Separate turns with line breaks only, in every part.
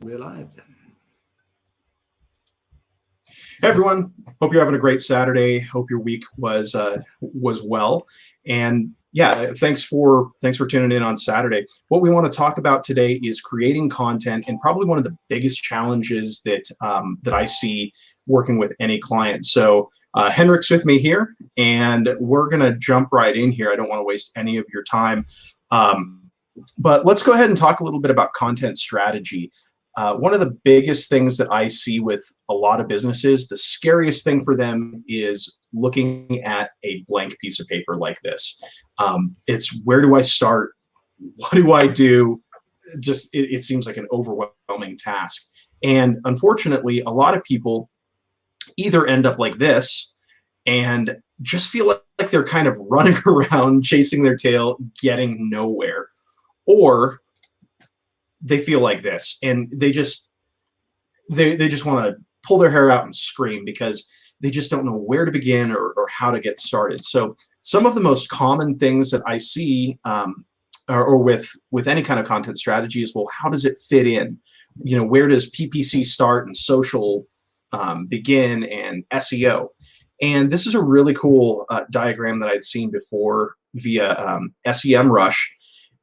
We're live.
Hey everyone, hope you're having a great Saturday. Hope your week was well. And yeah, thanks for tuning in on Saturday. What we want to talk about today is creating content, and probably one of the biggest challenges that I see working with any client. So Henrik's with me here, and we're gonna jump right in here. I don't want to waste any of your time. But let's go ahead and talk a little bit about content strategy. One of the biggest things that I see with a lot of businesses, the scariest thing for them is looking at a blank piece of paper like this. It's where do I start? What do I do? It seems like an overwhelming task. And unfortunately, a lot of people either end up like this and just feel like they're kind of running around, chasing their tail, getting nowhere. Or they feel like this and they just want to pull their hair out and scream because they just don't know where to begin or how to get started. So some of the most common things that I see or with any kind of content strategy is, well, how does it fit in? You know, where does PPC start and social begin, and SEO? And this is a really cool diagram that I'd seen before via SEMrush.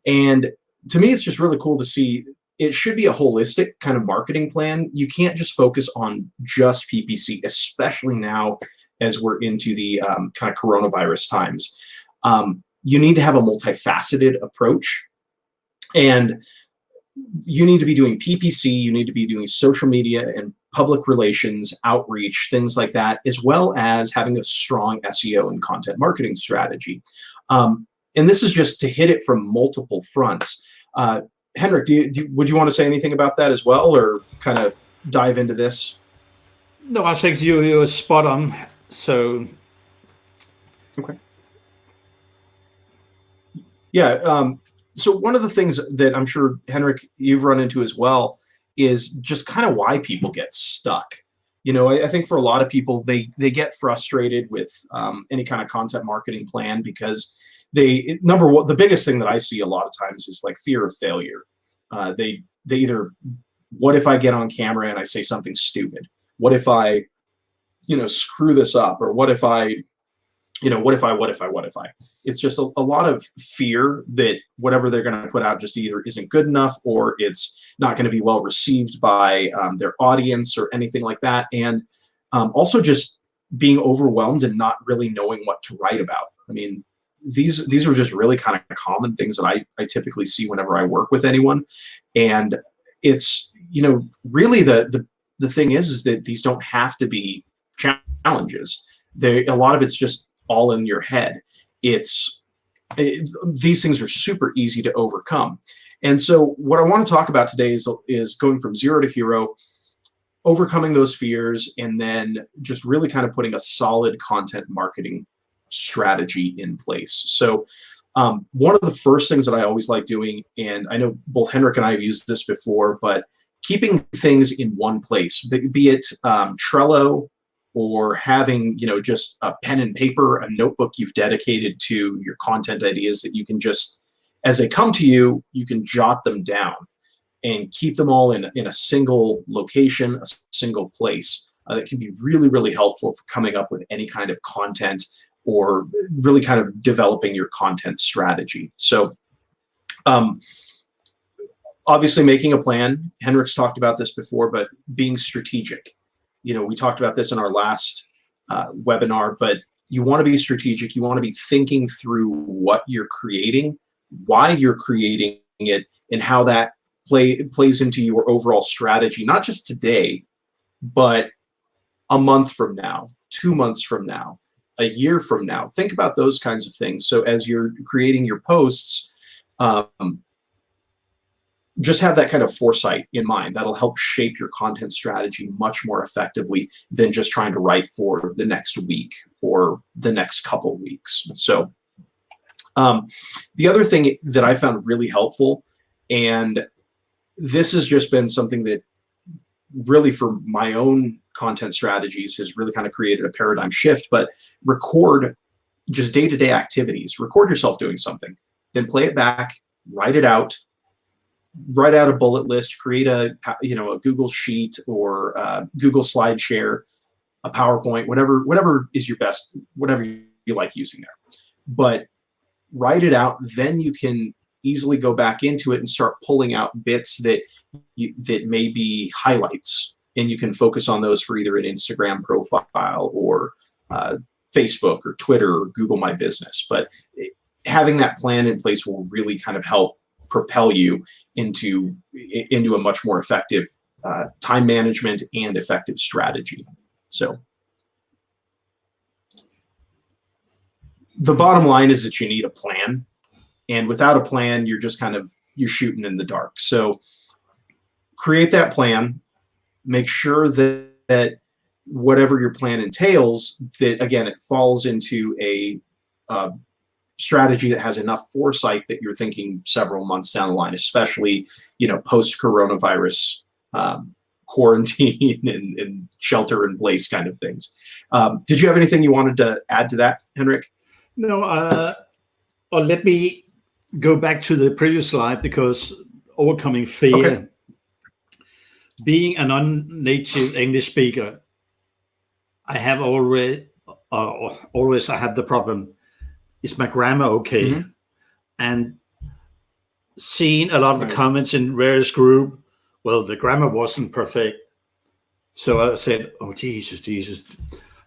And to me, it's just really cool to see. It should be a holistic kind of marketing plan. You can't just focus on just PPC, especially now as we're into the kind of coronavirus times. You need to have a multifaceted approach, and you need to be doing PPC, you need to be doing social media and public relations, outreach, things like that, as well as having a strong SEO and content marketing strategy. And this is just to hit it from multiple fronts. Henrik, would you want to say anything about that as well, or kind of dive into this?
No, I think you're spot on. So,
okay. Yeah. So one of the things that I'm sure, Henrik, you've run into as well is just kind of why people get stuck. You know, I think for a lot of people, they get frustrated with any kind of content marketing plan because number one, the biggest thing that I see a lot of times is like fear of failure. They either, what if I get on camera and I say something stupid? What if I, screw this up? Or what if I? It's just a lot of fear that whatever they're going to put out just either isn't good enough, or it's not going to be well received by their audience or anything like that. And also just being overwhelmed and not really knowing what to write about. I mean, these are just really kind of common things that I typically see whenever I work with anyone. And it's, really the thing is that these don't have to be challenges. A lot of it's just all in your head. These things are super easy to overcome. And so what I want to talk about today is going from zero to hero, overcoming those fears, and then just really kind of putting a solid content marketing strategy in place. So one of the first things that I always like doing, and I know both Henrik and I have used this before, but keeping things in one place, be it Trello, or having, just a pen and paper, a notebook you've dedicated to your content ideas that you can just, as they come to you, you can jot them down and keep them all in a single location, a single place. That can be really, really helpful for coming up with any kind of content or really kind of developing your content strategy. So obviously making a plan. Henrik's talked about this before, but being strategic. We talked about this in our last webinar, but you want to be strategic. You want to be thinking through what you're creating, why you're creating it, and how that plays into your overall strategy, not just today, but a month from now, 2 months from now, a year from now. Think about those kinds of things. So as you're creating your posts, just have that kind of foresight in mind. That'll help shape your content strategy much more effectively than just trying to write for the next week or the next couple weeks. So the other thing that I found really helpful, and this has just been something that really for my own content strategies has really kind of created a paradigm shift, but record just day-to-day activities. Record yourself doing something, then play it back, write it out, write out a bullet list, create a Google Sheet or Google Slide Share, a PowerPoint, whatever is your best, whatever you like using there. But write it out, then you can easily go back into it and start pulling out bits that may be highlights, and you can focus on those for either an Instagram profile or Facebook or Twitter or Google My Business. But having that plan in place will really kind of help propel you into a much more effective time management and effective strategy. So the bottom line is that you need a plan, and without a plan, you're just you're shooting in the dark. So create that plan, make sure that whatever your plan entails, that again, it falls into a strategy that has enough foresight that you're thinking several months down the line, especially, post coronavirus quarantine and shelter in place kind of things. Did you have anything you wanted to add to that, Henrik?
No, or let me go back to the previous slide, because overcoming fear.
Okay.
Being a non-native English speaker, I have always I have the problem: is my grammar okay?
Mm-hmm.
And seeing a lot of the comments in various groups, well, the grammar wasn't perfect. So I said, oh, Jesus,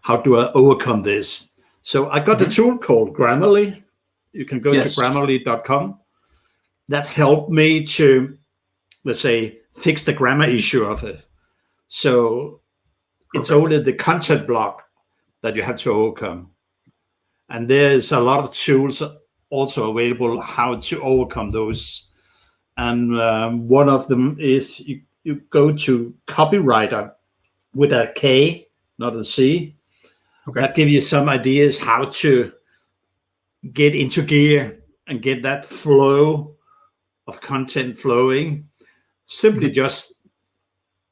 how do I overcome this? So I got a tool called Grammarly. You can go to grammarly.com. That helped me to, let's say, fix the grammar issue of it. So it's only the content block that you have to overcome. And there's a lot of tools also available how to overcome those. And one of them is you go to copywriter with a K, not a C. Okay. That gives you some ideas how to get into gear and get that flow of content flowing. Simply just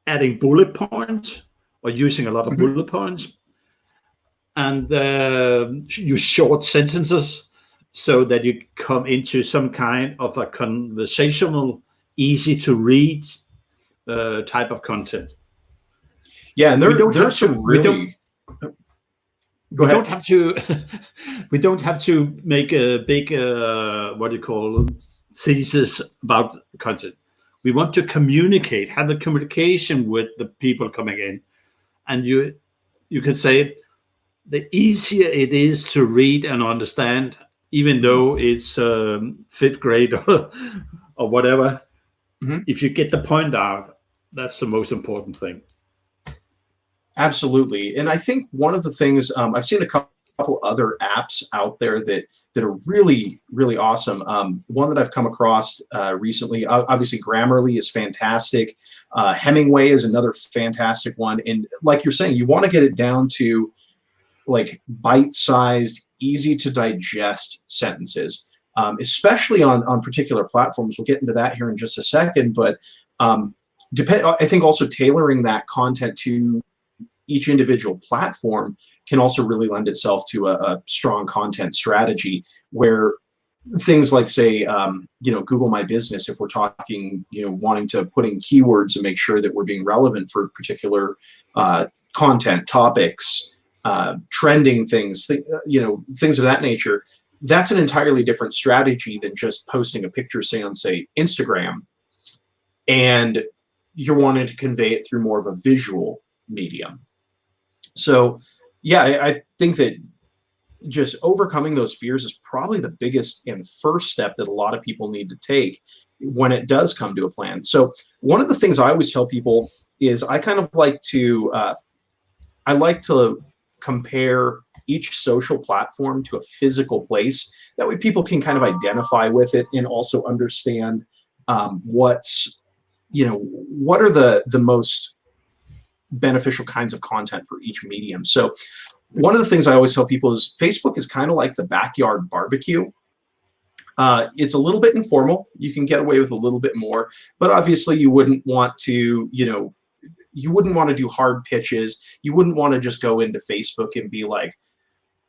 adding bullet points or using a lot of bullet points, and use short sentences so that you come into some kind of a conversational, easy to read type of content.
Yeah, and there's some really.
We don't have to. We don't have to make a big thesis about content. We want to communicate, have a communication with the people coming in, and you could say the easier it is to read and understand, even though it's fifth grade or whatever. If you get the point out, that's the most important thing.
Absolutely. And I think one of the things, I've seen a couple other apps out there that are really, really awesome. One that I've come across recently, obviously Grammarly is fantastic. Hemingway is another fantastic one. And like you're saying, you want to get it down to like bite-sized, easy to digest sentences, especially on particular platforms. We'll get into that here in just a second, but I think also tailoring that content to each individual platform can also really lend itself to a strong content strategy, where things like, say, Google My Business, if we're talking, wanting to put in keywords and make sure that we're being relevant for particular content topics, trending things, things of that nature, that's an entirely different strategy than just posting a picture, say, on, say, Instagram, and you're wanting to convey it through more of a visual medium. So, yeah, I think that just overcoming those fears is probably the biggest and first step that a lot of people need to take when it does come to a plan. So one of the things I always tell people is I kind of like to compare each social platform to a physical place. That way people can kind of identify with it and also understand what are the most beneficial kinds of content for each medium. So one of the things I always tell people is Facebook is kind of like the backyard barbecue. It's a little bit informal. You can get away with a little bit more, but obviously you wouldn't want to, you wouldn't want to do hard pitches. You wouldn't want to just go into Facebook and be like,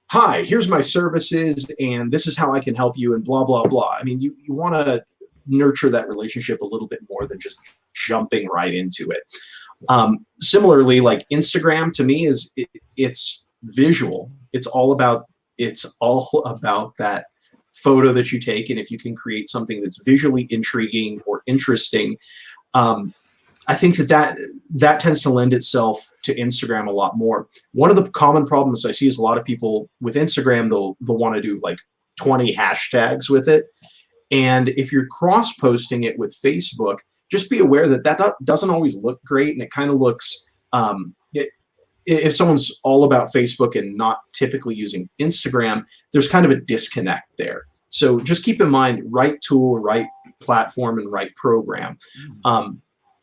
hi, here's my services and this is how I can help you and blah, blah, blah. I mean, you want to nurture that relationship a little bit more than just jumping right into it. Similarly, like Instagram to me it's visual. It's all about that photo that you take, and if you can create something that's visually intriguing or interesting, I think that tends to lend itself to Instagram a lot more. One of the common problems I see is a lot of people with Instagram, they'll want to do like 20 hashtags with it. And if you're cross posting it with Facebook, just be aware that doesn't always look great. And it kind of looks, if someone's all about Facebook and not typically using Instagram, there's kind of a disconnect there. So just keep in mind, right tool, right platform, and right program.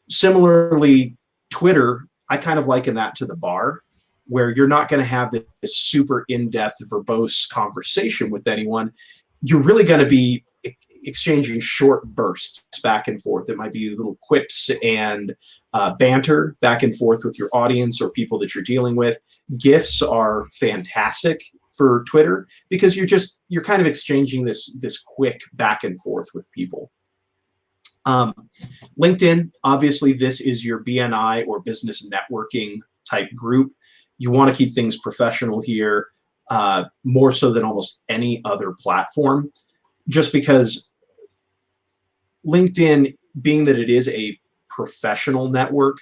Similarly, Twitter, I kind of liken that to the bar, where you're not going to have this super in-depth, verbose conversation with anyone. You're really going to be exchanging short bursts back and forth. It might be little quips and banter back and forth with your audience or people that you're dealing with. GIFs are fantastic for Twitter because you're kind of exchanging this quick back and forth with people. LinkedIn, obviously, this is your BNI or business networking type group. You want to keep things professional here, more so than almost any other platform, just because LinkedIn, being that it is a professional network,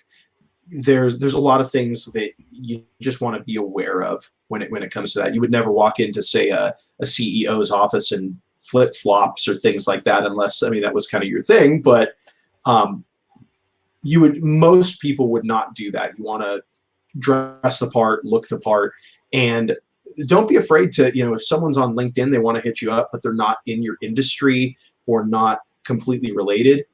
there's a lot of things that you just want to be aware of when it comes to that. You would never walk into, say, a CEO's office and flip-flops or things like that, unless, I mean, that was kind of your thing, but most people would not do that. You want to dress the part, look the part, and don't be afraid to, if someone's on LinkedIn, they want to hit you up, but they're not in your industry or not completely related.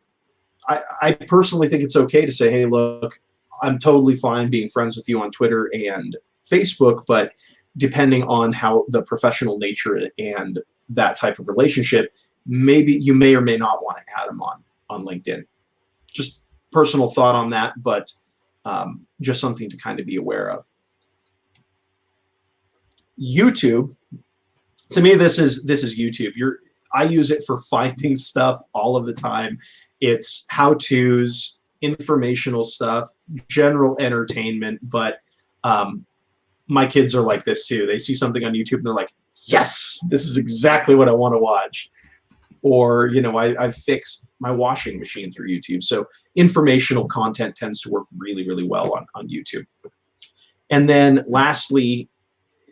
I personally think it's okay to say, hey, look, I'm totally fine being friends with you on Twitter and Facebook, but depending on how the professional nature and that type of relationship, maybe you may or may not want to add them on LinkedIn. Just personal thought on that, but just something to kind of be aware of. YouTube, to me, this is YouTube. I use it for finding stuff all of the time. It's how-tos, informational stuff, general entertainment, but my kids are like this too. They see something on YouTube and they're like, yes, this is exactly what I want to watch. Or, I've fixed my washing machine through YouTube. So informational content tends to work really, really well on YouTube. And then lastly,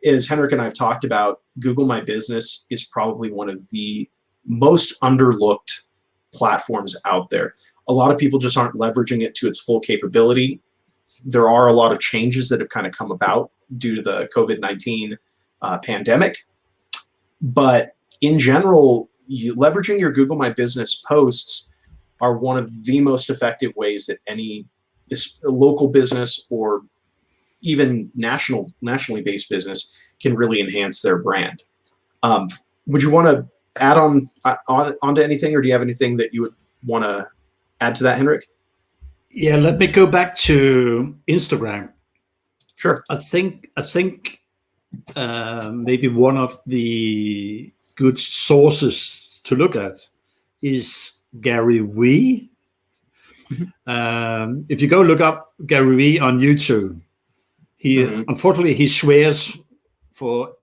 as Henrik and I have talked about, Google My Business is probably one of the most underlooked platforms out there. A lot of people just aren't leveraging it to its full capability. There are a lot of changes that have kind of come about due to the COVID-19 pandemic. But in general, leveraging your Google My Business posts are one of the most effective ways that any local business or even nationally based business can really enhance their brand. Would you want to add onto anything, or do you have anything that you would want to add to that, Henrik?
Yeah, let me go back to Instagram.
Sure.
I think maybe one of the good sources to look at is Gary Vee. If you go look up Gary Vee on YouTube, unfortunately he swears for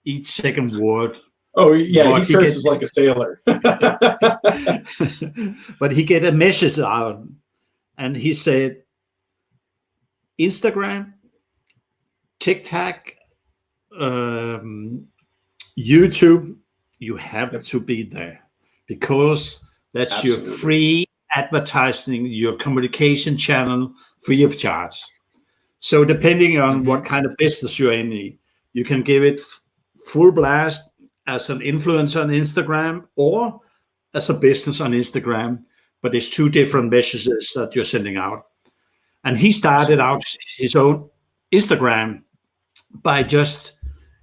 each second word.
Oh yeah, he curses like a sailor.
But he get a message out, and he said, Instagram, TikTok, YouTube, you have to be there because that's Absolutely. Your free advertising, your communication channel, free of charge. So depending on what kind of business you're in, you can give it full blast as an influencer on Instagram or as a business on Instagram, but it's two different messages that you're sending out. And he started out his own Instagram by just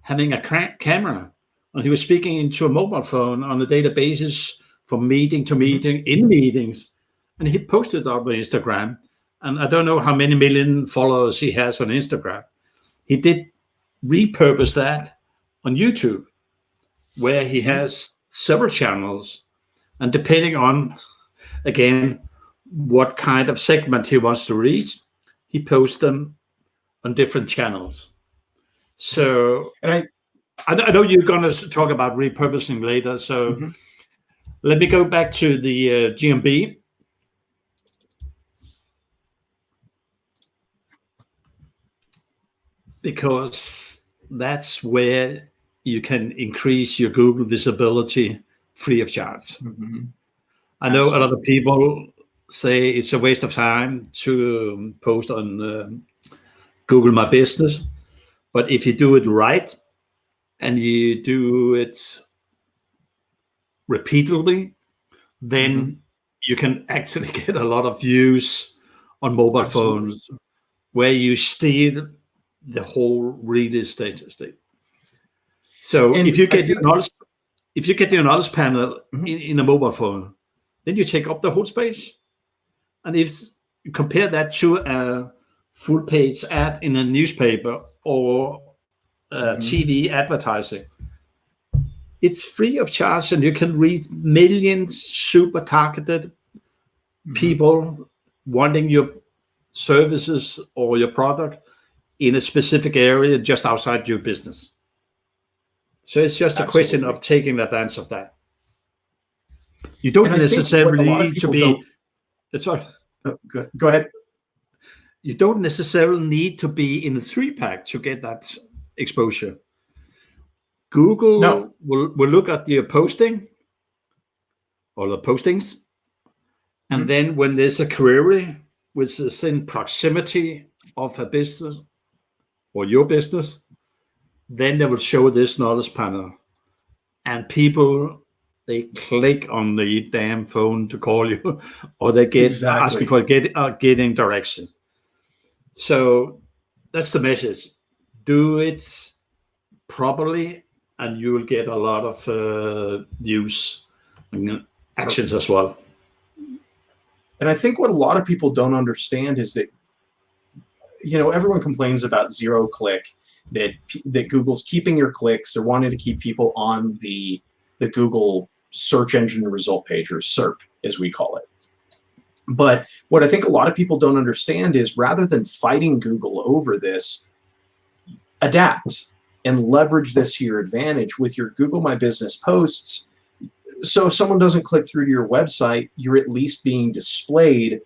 having a camera, and he was speaking into a mobile phone on a daily basis from meeting to meeting in meetings, and he posted up on Instagram. And I don't know how many million followers he has on Instagram. He did repurpose that on YouTube, where he has several channels, and depending on again what kind of segment he wants to reach. He posts them on different channels. So,
And
I know you're going to talk about repurposing later. So
Mhm.
let me go back to the GMB. Because that's where you can increase your Google visibility free of charge.
Mhm.
I know a lot of
Absolutely.
people say it's a waste of time to post on Google My Business, but if you do it right and you do it repeatedly,
Mhm.
then you can actually get a lot of views on mobile
Absolutely.
phones where you steal the whole real estate. So if
And
you
I
get
think
your knowledge panel
Mhm.
in a mobile phone, then you take up the whole space. And if you compare that to a full page ad in a newspaper or
Mhm.
TV advertising, it's free of charge and you can reach millions super targeted
Mhm.
people wanting your services or your product in a specific area just outside your business. So it's just a question of
Absolutely.
taking advantage of that. You
And
don't
I think what a
necessarily
lot of
need to
people
be.
don't
That's right.
go ahead.
You don't necessarily need to be in the 3-pack to get that exposure.
No.
Google will look at your posting or the postings, and
Mhm.
then when there's a query which is in proximity of a business or your business, then they will show this knowledge panel, and people they click on the damn phone to call you, or they get asking
Exactly.
for getting direction. So that's the message. Do it properly, and you will get a lot of views and actions as well.
And I think what a lot of people don't understand is that everyone complains about zero click, that Google's keeping your clicks or wanting to keep people on the Google search engine result page, or SERP as we call it. But what I think a lot of people don't understand is, rather than fighting Google over this, adapt and leverage this to your advantage with your Google My Business posts. So if someone doesn't click through to your website, you're at least being displayed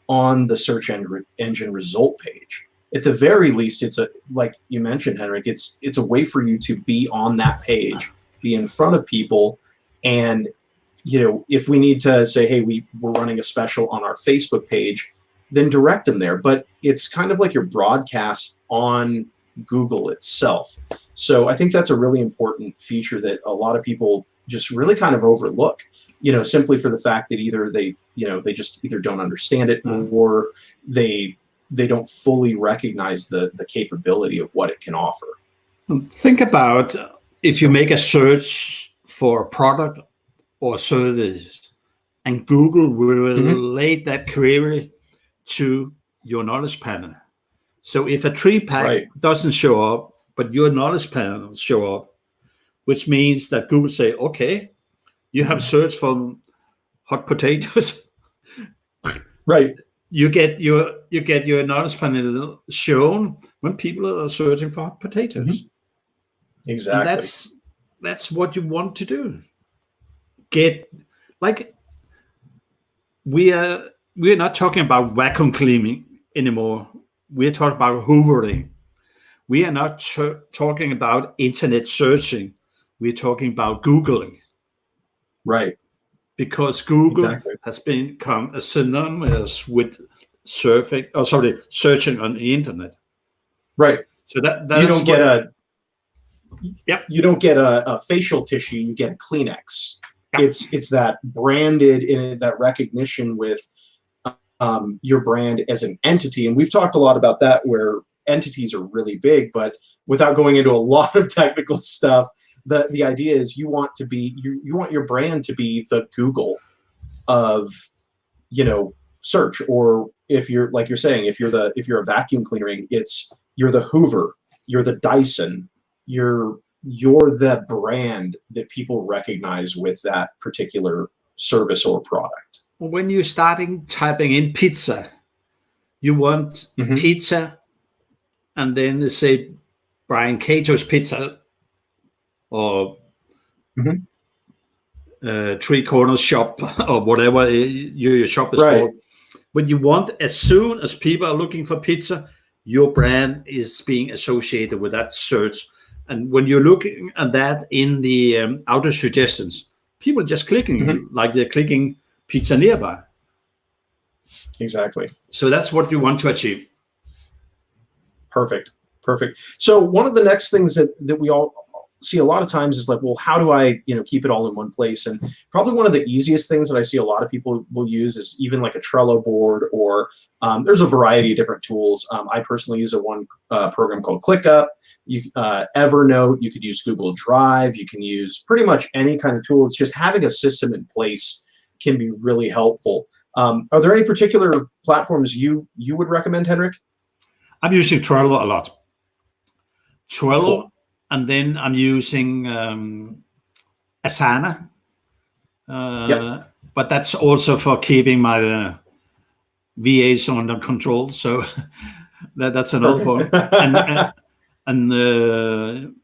on the search engine result page. At the very least, it's a, like you mentioned, Henrik, it's a way for you to be on that page, be in front of people. And if we need to say, hey, we're running a special on our Facebook page, then direct them there. But it's kind of like your broadcast on Google itself. So I think that's a really important feature that a lot of people just really kind of overlook, simply for the fact that either they just either don't understand it, or they don't fully recognize the capability of what it can offer.
Think about if you make a search for a product or service, and Google will
Mm-hmm.
relate that query to your knowledge panel. So if a 3-pack
Right.
doesn't show up, but your knowledge panels show up, which means that Google say, okay, you have searched for hot potatoes.
Right.
You get your knowledge panel shown when people are searching for hot
Mm-hmm.
potatoes, and
Exactly.
that's what you want to do. Get like we are not talking about vacuum cleaning anymore. We're talking about hoovering. We are not talking about internet searching. We're talking about Googling,
Right.
because Google
Exactly.
has become a synonymous with searching on the internet.
Right.
So
You
that's
don't get
what.
a
Yep.
you don't get a facial tissue, you get a Kleenex.
Yep.
It's that branded, in that recognition with your brand as an entity. And we've talked a lot about that, where entities are really big, but without going into a lot of technical stuff, the idea is you want to be you want your brand to be the Google of search. Or if you're, like you're saying, if you're a vacuum cleaner, you're the Hoover, you're the Dyson, you're the brand that people recognize with that particular service or product.
when you're starting typing in pizza, you want
Mhm.
pizza, and then they say Brian Cato's Pizza or
Mhm.
Three Corners Shop or whatever your shop is
Right.
called. But you want, as soon as people are looking for pizza, your brand is being associated with that search. And when you're looking at that in the auto suggestions, people are just
Mhm.
clicking like they're clicking pizza nearby.
Exactly.
So that's what you want to achieve.
Perfect. Perfect. So one of the next things that we all see a lot of times is like, well, how do I, keep it all in one place? And probably one of the easiest things that I see a lot of people will use is even like a Trello board, or there's a variety of different tools. I personally use one program called ClickUp. Evernote. You could use Google Drive. You can use pretty much any kind of tool. It's just having a system in place can be really helpful. Are there any particular platforms you would recommend, Henrik?
I'm using Trello a lot. Trello,
Cool.
and then I'm using Asana.
Yep.
But that's also for keeping my VAs under control. So that's another
Perfect.
point. And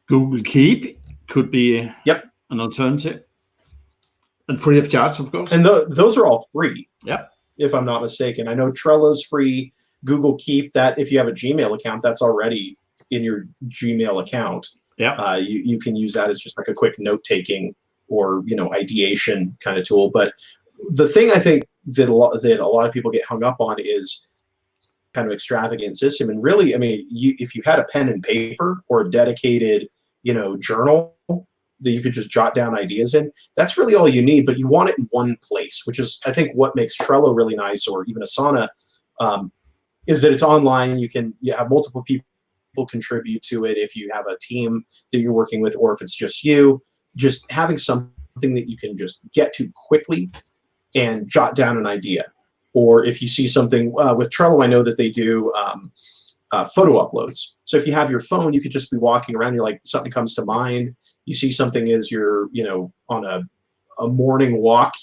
Google Keep could be
Yep.
an alternative, and free of charge, of course.
And those are all free,
Yeah.
if I'm not mistaken. I know Trello's free. Google Keep, that if you have a Gmail account, that's already in your Gmail account.
Yeah.
You can use that as just like a quick note taking or ideation kind of tool. But the thing I think that a lot of people get hung up on is kind of extravagant system. And really, I mean, if you had a pen and paper or a dedicated journal that you could just jot down ideas in, that's really all you need. But you want it in one place, which is, I think, what makes Trello really nice, or even Asana, is that it's online. You have multiple people contribute to it if you have a team that you're working with, or if it's just you. Just having something that you can just get to quickly and jot down an idea. Or if you see something with Trello, I know that they do photo uploads. So if you have your phone, you could just be walking around. You're like, something comes to mind. You see something as you're, on a morning walk.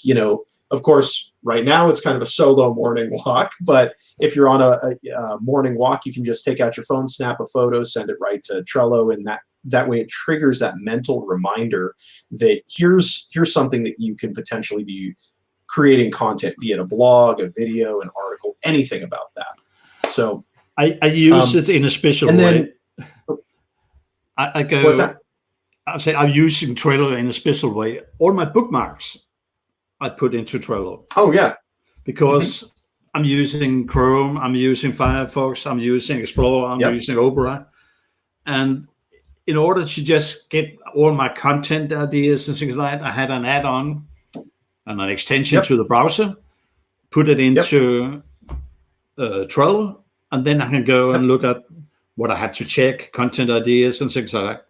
Of course, right now it's kind of a solo morning walk. But if you're on a morning walk, you can just take out your phone, snap a photo, send it right to Trello, and that way it triggers that mental reminder that here's something that you can potentially be creating content, be it a blog, a video, an article, anything about that. So
I use it in a special
and
way.
then
I go.
what's that?
I say I'm using Trello in a special way. All my bookmarks I put into Trello
Oh yeah.
because I'm using Chrome, I'm using Firefox, I'm using Explorer, I'm
Yep.
using Opera, and in order to just get all my content ideas and things like that, I had an add-on and an extension
Yep.
to the browser, put it into Trello, and then I can go and look at what I have to check, content ideas and things like that.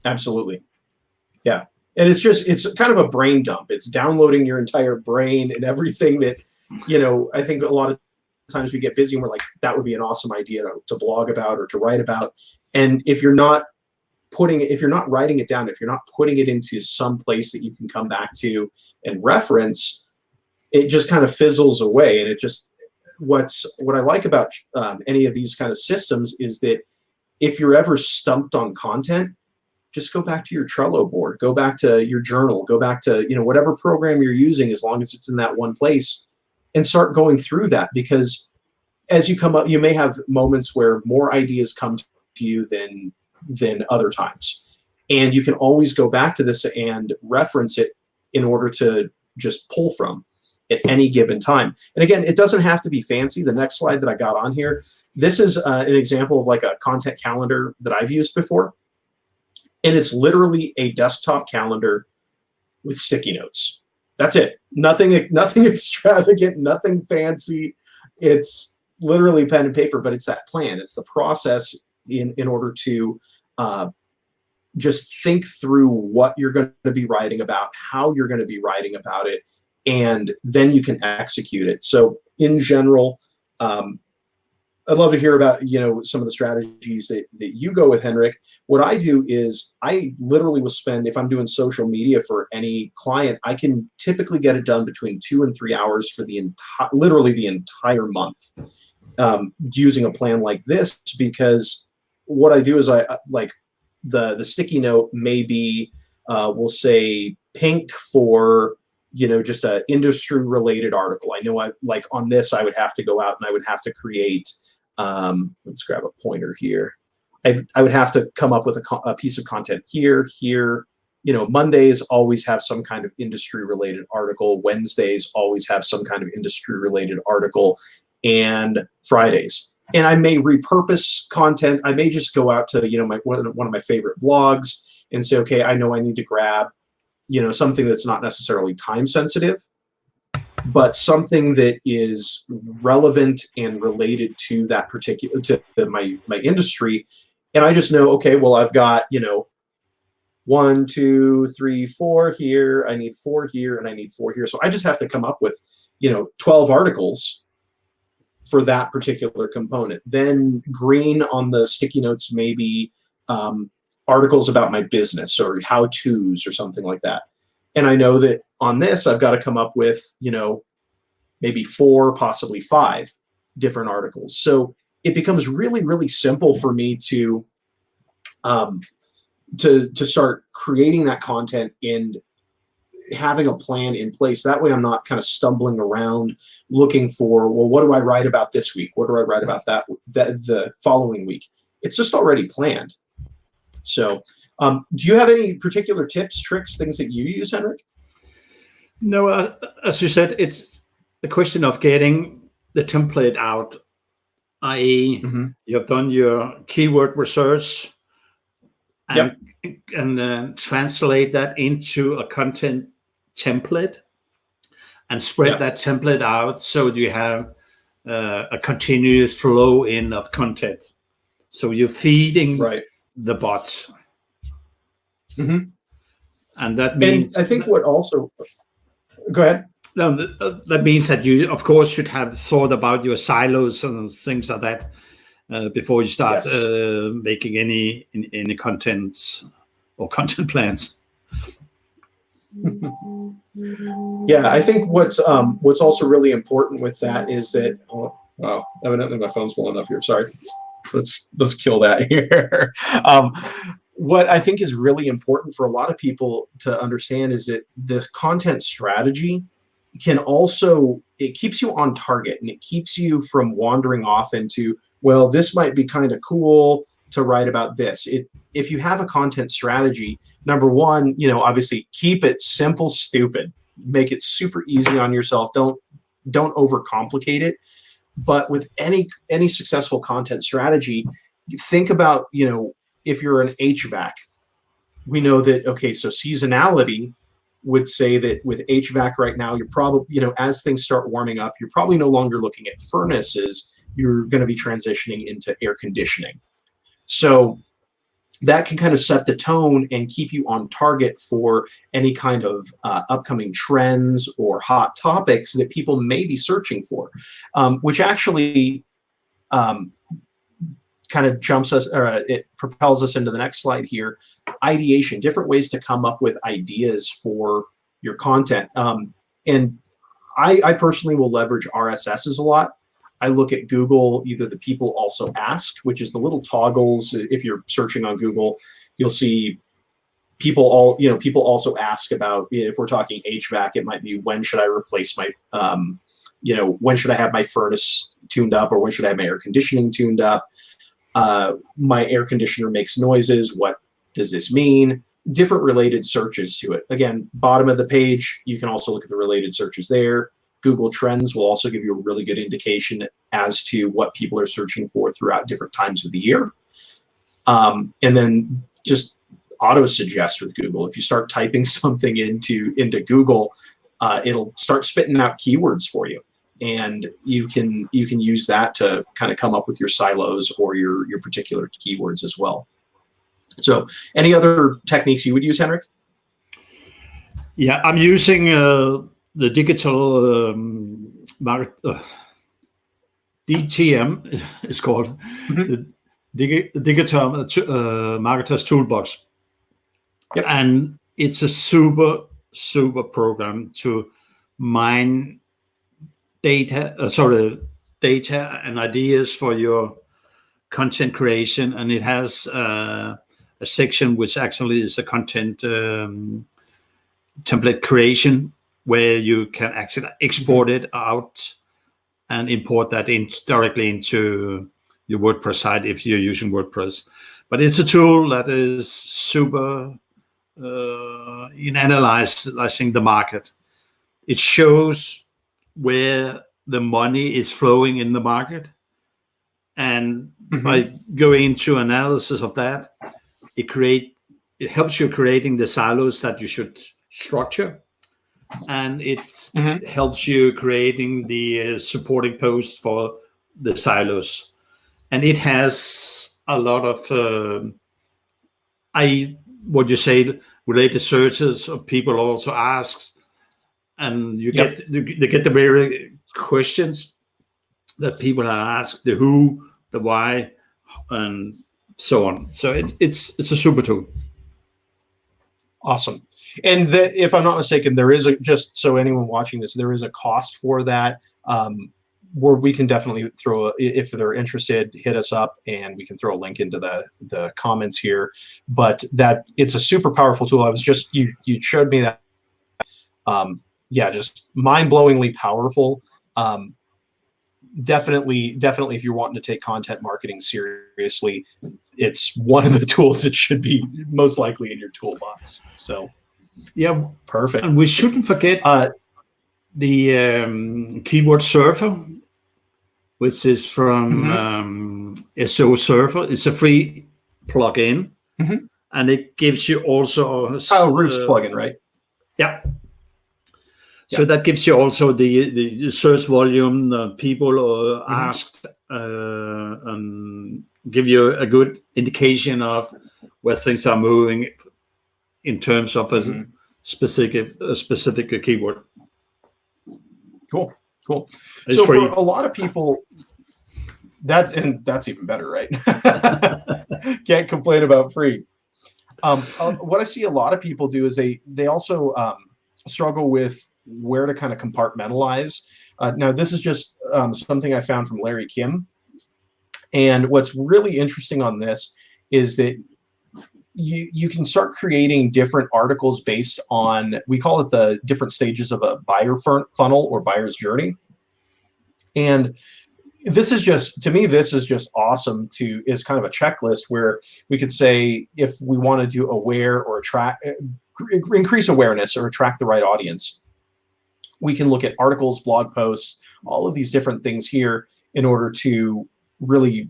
Absolutely. Yeah. And it's kind of a brain dump. It's downloading your entire brain and everything that, I think a lot of times we get busy and we're like, that would be an awesome idea to blog about or to write about. And if you're not writing it down, if you're not putting it into some place that you can come back to and reference, it just kind of fizzles away. And what I like about any of these kind of systems is that if you're ever stumped on content, just go back to your Trello board, go back to your journal, go back to whatever program you're using, as long as it's in that one place, and start going through that. Because as you come up, you may have moments where more ideas come to you than other times, and you can always go back to this and reference it in order to just pull from at any given time. And again, it doesn't have to be fancy. The next slide that I got on here, this is an example of like a content calendar that I've used before. And it's literally a desktop calendar with sticky notes. That's it. Nothing extravagant, nothing fancy. It's literally pen and paper, but it's that plan. It's the process in order to just think through what you're going to be writing about, how you're going to be writing about it, and then you can execute it. So in general, I'd love to hear about, some of the strategies that you go with, Henrik. What I do is I literally will spend, if I'm doing social media for any client, I can typically get it done between 2 and 3 hours for literally the entire month, using a plan like this, because what I do is I like the sticky note may be, we'll say pink for, just a industry related article. I know on this, I would have to go out and I would have to create, let's grab a pointer here. I would have to come up with a piece of content here. Mondays always have some kind of industry related article. Wednesdays always have some kind of industry related article, and Fridays. And I may repurpose content. I may just go out to, one of my favorite blogs and say, okay, I know I need to grab, something that's not necessarily time sensitive, but something that is relevant and related to that particular, to my industry. And I just know, okay, well, I've got, 1, 2, 3, 4 here. I need 4 here, and I need 4 here. So I just have to come up with, 12 articles for that particular component. Then green on the sticky notes, maybe articles about my business or how-tos or something like that. And I know that on this, I've got to come up with, maybe 4, possibly 5 different articles. So it becomes really, really simple for me to start creating that content and having a plan in place. That way I'm not kind of stumbling around looking for, well, what do I write about this week? What do I write about that the following week? It's just already planned. So do you have any particular tips, tricks, things that you use, Henrik?
No, as you said, it's the question of getting the template out, i.e. you have done your keyword research and, and translate that into a content template and spread that template out so you have a continuous flow in of content. So you're feeding the bots. And that means...
And I think what also... Go ahead.
No, that means that you, of course, should have thought about your silos and things like that before you start making any contents or content plans.
Yeah, I think what's also really important with that is that, oh, wow, evidently my phone's blowing up here. Sorry, let's kill that here. What I think is really important for a lot of people to understand is that the content strategy can also, it keeps you on target and it keeps you from wandering off into, well, this might be kind of cool to write about this. If you have a content strategy, number one, obviously keep it simple, stupid, make it super easy on yourself. Don't overcomplicate it. But with any successful content strategy, think about, if you're an HVAC, we know that, okay, so seasonality would say that with HVAC right now, you're probably, as things start warming up, you're probably no longer looking at furnaces. You're going to be transitioning into air conditioning. So that can kind of set the tone and keep you on target for any kind of upcoming trends or hot topics that people may be searching for, which actually kind of it propels us into the next slide here. Ideation, different ways to come up with ideas for your content. And I personally will leverage RSSs a lot. I look at Google, either the people also ask, which is the little toggles. If you're searching on Google, you'll see people also ask about, if we're talking HVAC, it might be, when should I replace my, when should I have my furnace tuned up, or when should I have my air conditioning tuned up? My air conditioner makes noises. What does this mean? Different related searches to it. Again, bottom of the page, you can also look at the related searches there. Google Trends will also give you a really good indication as to what people are searching for throughout different times of the year. And then just auto suggest with Google. If you start typing something into Google, it'll start spitting out keywords for you. And you can use that to kind of come up with your silos or your particular keywords as well. So any other techniques you would use, Henrik?
Yeah, I'm using the digital DTM is called, the Digital Marketers Toolbox.
Yep.
And it's a super program to mine data and ideas for your content creation. And it has a section which actually is a content template creation, where you can actually export it out and import that directly into your WordPress site if you're using WordPress. But it's a tool that is super in analyzing the market. It shows where the money is flowing in the market, and by going into analysis of that, it helps you creating the silos that you should structure, and it helps you creating the supporting posts for the silos. And it has a lot of related searches of people also ask, and you get the very questions that people are asked, the who, the why, and so on. So it's a super tool.
Awesome. And if I'm not mistaken, there is just so anyone watching this, there is a cost for that, where we can definitely if they're interested, hit us up and we can throw a link into the comments here. But that it's a super powerful tool. I was just, you showed me that. Just mind-blowingly powerful. Definitely if you're wanting to take content marketing seriously, it's one of the tools that should be most likely in your toolbox. So
yeah,
perfect.
And we shouldn't forget the keyword surfer, which is from SEO Surfer. It's a free plugin, and it gives you also
Roof's plugin, right?
Yeah. So that gives you also the search volume, people asked, and give you a good indication of where things are moving in terms of a specific keyword.
Cool.
It's
so
free.
For a lot of people, that's even better, right? Can't complain about free. What I see a lot of people do is they also struggle with where to kind of compartmentalize. Now, this is just something I found from Larry Kim. And what's really interesting on this is that you can start creating different articles based on, we call it the different stages of a buyer funnel or buyer's journey. And this is just, to me, this is just awesome is kind of a checklist where we could say, if we want to do aware or increase awareness or attract the right audience, we can look at articles, blog posts, all of these different things here in order to really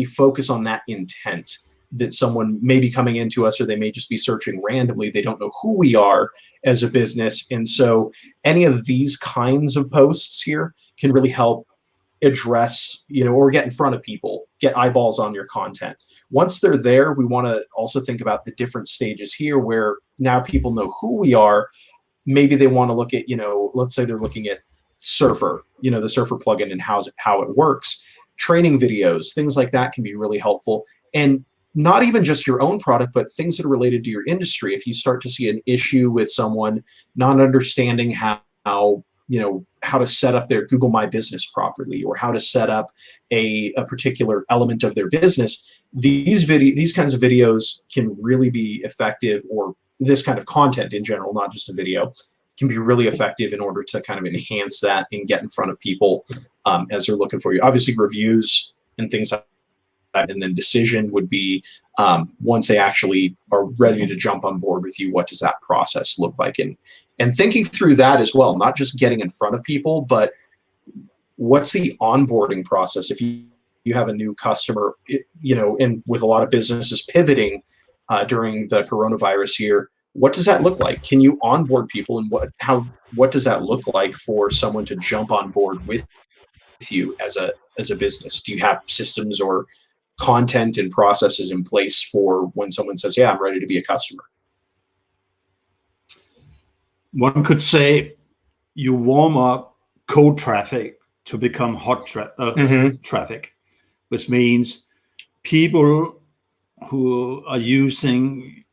focus on that intent that someone may be coming into us, or they may just be searching randomly. They don't know who we are as a business. And so any of these kinds of posts here can really help address, or get in front of people, get eyeballs on your content. Once they're there, we want to also think about the different stages here where now people know who we are. Maybe they want to look at, let's say they're looking at Surfer, the Surfer plugin and how it works. Training videos, things like that can be really helpful. And not even just your own product, but things that are related to your industry. If you start to see an issue with someone not understanding how to set up their Google My Business properly, or how to set up a particular element of their business, these kinds of videos can really be effective, or this kind of content in general, not just a video, can be really effective in order to kind of enhance that and get in front of people as they're looking for you. Obviously, reviews and things like that, and then decision would be once they actually are ready to jump on board with you, what does that process look like? And thinking through that as well, not just getting in front of people, but what's the onboarding process? If you have a new customer, and with a lot of businesses pivoting during the coronavirus here, what does that look like? Can you onboard people, and what does that look like for someone to jump on board with you as a business? Do you have systems or content and processes in place for when someone says, yeah, I'm ready to be a customer?
One could say you warm up cold traffic to become hot
Mhm.
traffic, which means people who are using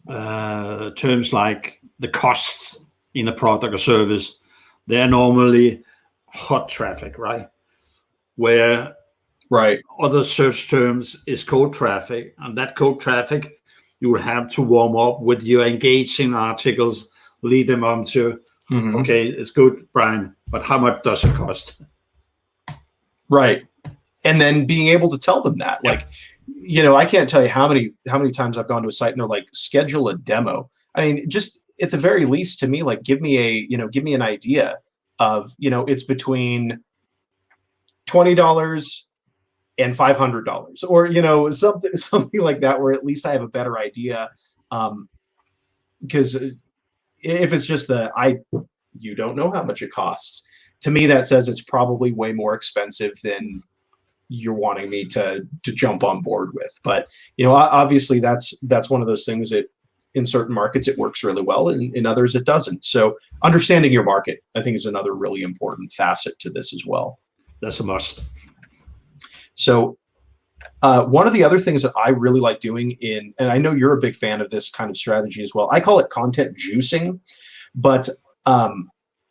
terms like the cost in a product or service, they're normally hot traffic, right? Where
Right.
other search terms is cold traffic, and that cold traffic you will have to warm up with your engaging articles, lead them on to,
Mhm.
okay, it's good, Brian, but how much does it cost?
Right. And then being able to tell them that,
Yeah.
like, I can't tell you how many times I've gone to a site and they're like, schedule a demo. I mean, just at the very least, to me, like, give me an idea of, it's between $20 and $500, or something like that, where at least I have a better idea. Because if it's just you don't know how much it costs, to me that says it's probably way more expensive than you're wanting me to jump on board with. But obviously that's one of those things that in certain markets it works really well, and in others it doesn't. So understanding your market, I think, is another really important facet to this as well.
That's a must.
So one of the other things that I really like doing and I know you're a big fan of this kind of strategy as well, I call it content juicing, but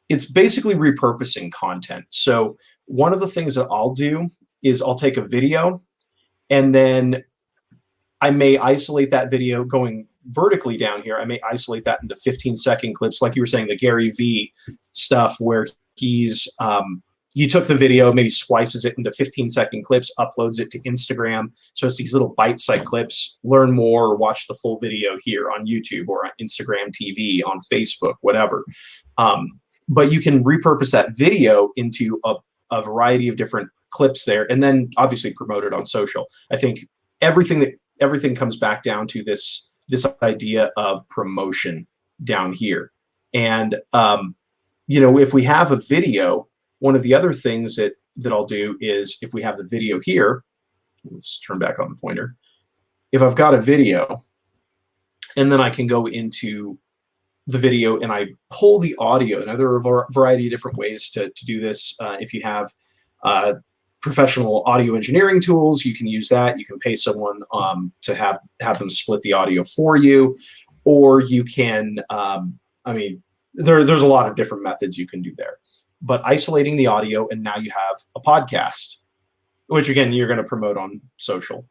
it's basically repurposing content. So one of the things that I'll do is I'll take a video, and then I may isolate that video going vertically down here. I may isolate that into 15-second clips, like you were saying, the Gary V stuff, where he took the video, maybe splices it into 15-second clips, uploads it to Instagram. So it's these little bite-sized clips. Learn more or watch the full video here on YouTube or on Instagram TV, on Facebook, whatever. But you can repurpose that video into a variety of different clips there, and then obviously promote it on social. I think everything comes back down to this idea of promotion down here. And if we have a video, one of the other things that I'll do is, if we have the video here, let's turn back on the pointer. If I've got a video, and then I can go into the video and I pull the audio. Now, there are a variety of different ways to do this. If you have professional audio engineering tools, you can use that. You can pay someone to have them split the audio for you, or you can, there's a lot of different methods you can do there. But isolating the audio, and now you have a podcast, which again, you're going to promote on social.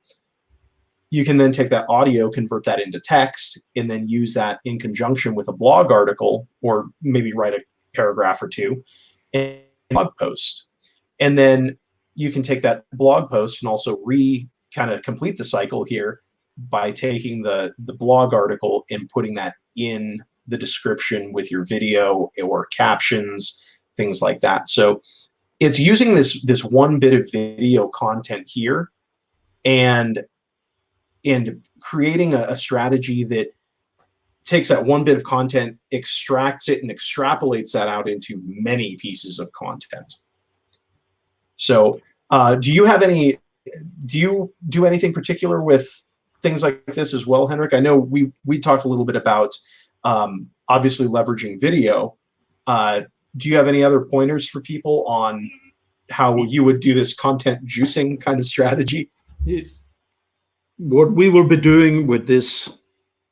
You can then take that audio, convert that into text, and then use that in conjunction with a blog article, or maybe write a paragraph or two in a blog post. And then you can take that blog post and also kind of complete the cycle here by taking the blog article and putting that in the description with your video or captions, things like that. So it's using this one bit of video content here and creating a strategy that takes that one bit of content, extracts it, and extrapolates that out into many pieces of content. So do you do anything particular with things like this as well, Henrik? I know we talked a little bit about obviously leveraging video. Do you have any other pointers for people on how you would do this content juicing kind of strategy?
What we will be doing with this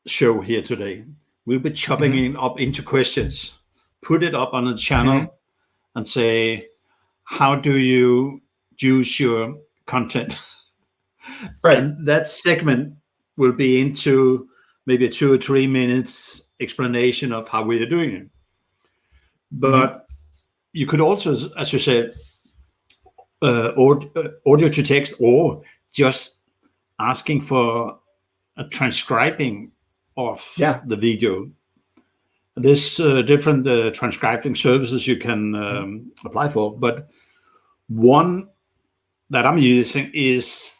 show here today, we'll be chopping it up into questions, put it up on the channel, and say, how do you juice your content?
Right.
And that segment will be into maybe 2 or 3 minutes explanation of how we are doing it. But you could also, as you said, audio to text, or just asking for a transcribing of the video. There's different transcribing services you can apply for, but one that I'm using is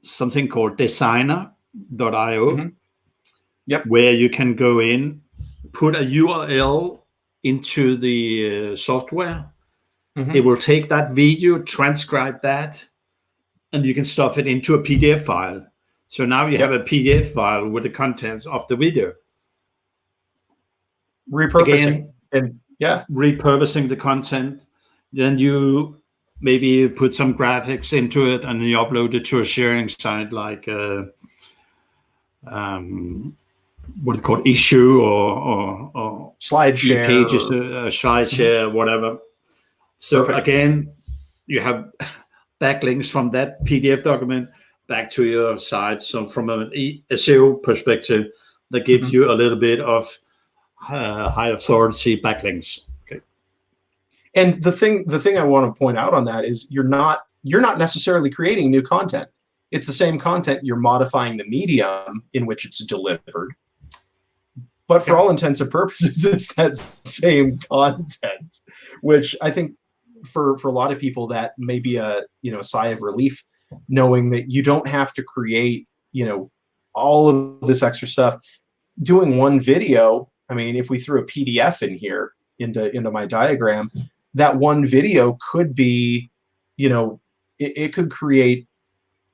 something called designer.io, where you can go in, put a URL into the software. It will take that video, transcribe that, and you can stuff it into a PDF file. So now you have a PDF file with the contents of the video.
Repurposing.
Again, repurposing the content, Then you maybe put some graphics into it, and you upload it to a sharing site like what it called, issue or
SlideShare.
pages, SlideShare, whatever. So
Perfect.
again, you have backlinks from that PDF document back to your site. So from an SEO perspective, that gives you a little bit of high authority backlinks. Okay.
And the thing I want to point out on that is you're not necessarily creating new content. It's the same content. You're modifying the medium in which it's delivered. But for all intents and purposes, it's that same content, which I think for a lot of people that may be a sigh of relief, knowing that you don't have to create all of this extra stuff. Doing one video, I mean, if we threw a PDF in here into my diagram, that one video could be, it could create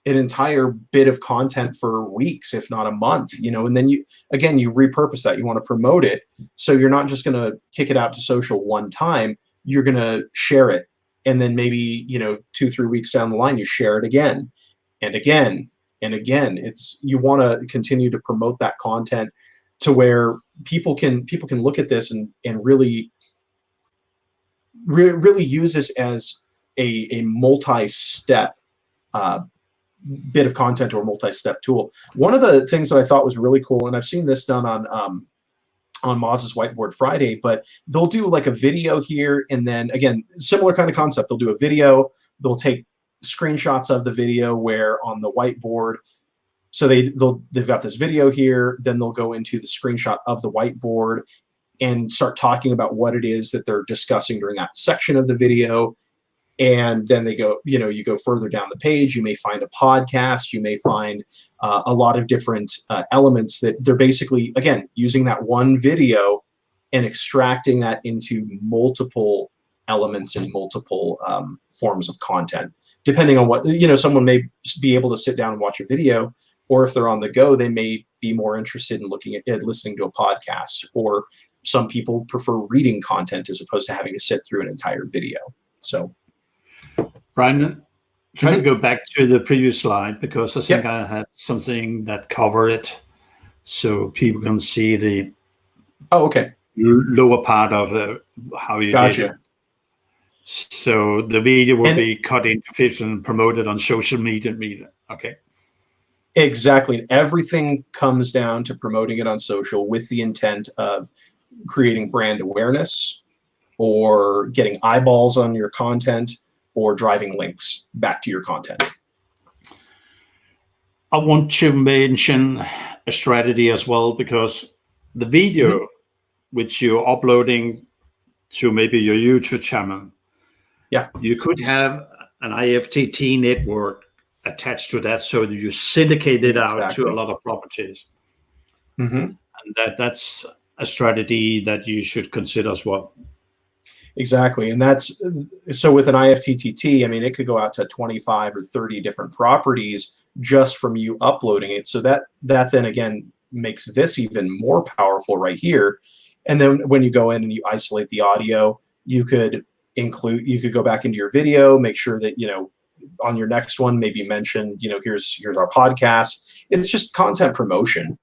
an entire bit of content for weeks, if not a month, and then you repurpose that. You want to promote it. So you're not just going to kick it out to social one time. You're going to share it. And then maybe, 2-3 weeks down the line, you share it again and again and again. You want to continue to promote that content to where people can look at this and really use this as a multi-step bit of content or multi-step tool. One of the things that I thought was really cool, and I've seen this done on Moz's Whiteboard Friday, but they'll do like a video here, and then again, similar kind of concept. They'll do a video, they'll take screenshots of the video where on the whiteboard. So they've got this video here, then they'll go into the screenshot of the whiteboard and start talking about what it is that they're discussing during that section of the video. And then they go, you go further down the page, you may find a podcast, you may find a lot of different elements that they're basically, again, using that one video and extracting that into multiple elements and multiple forms of content. Depending on what, someone may be able to sit down and watch a video, or if they're on the go, they may be more interested in listening to a podcast, or some people prefer reading content as opposed to having to sit through an entire video. So.
Brian, try to go back to the previous slide, because I think I had something that covered it, so people can see the lower part of how you did it. So the video will be cut into clips and promoted on social media. Okay.
Exactly. Everything comes down to promoting it on social with the intent of creating brand awareness, or getting eyeballs on your content, or driving links back to your content.
I want to mention a strategy as well, because the video which you're uploading to maybe your YouTube channel, you could have an IFTT network attached to that, so that you syndicate it out to a lot of properties. And that's a strategy that you should consider as well.
Exactly. And that's so with an IFTTT, I mean, it could go out to 25 or 30 different properties just from you uploading it. So that then again makes this even more powerful right here. And then when you go in and you isolate the audio, you could go back into your video, make sure that, on your next one, maybe mention, here's our podcast. It's just content promotion.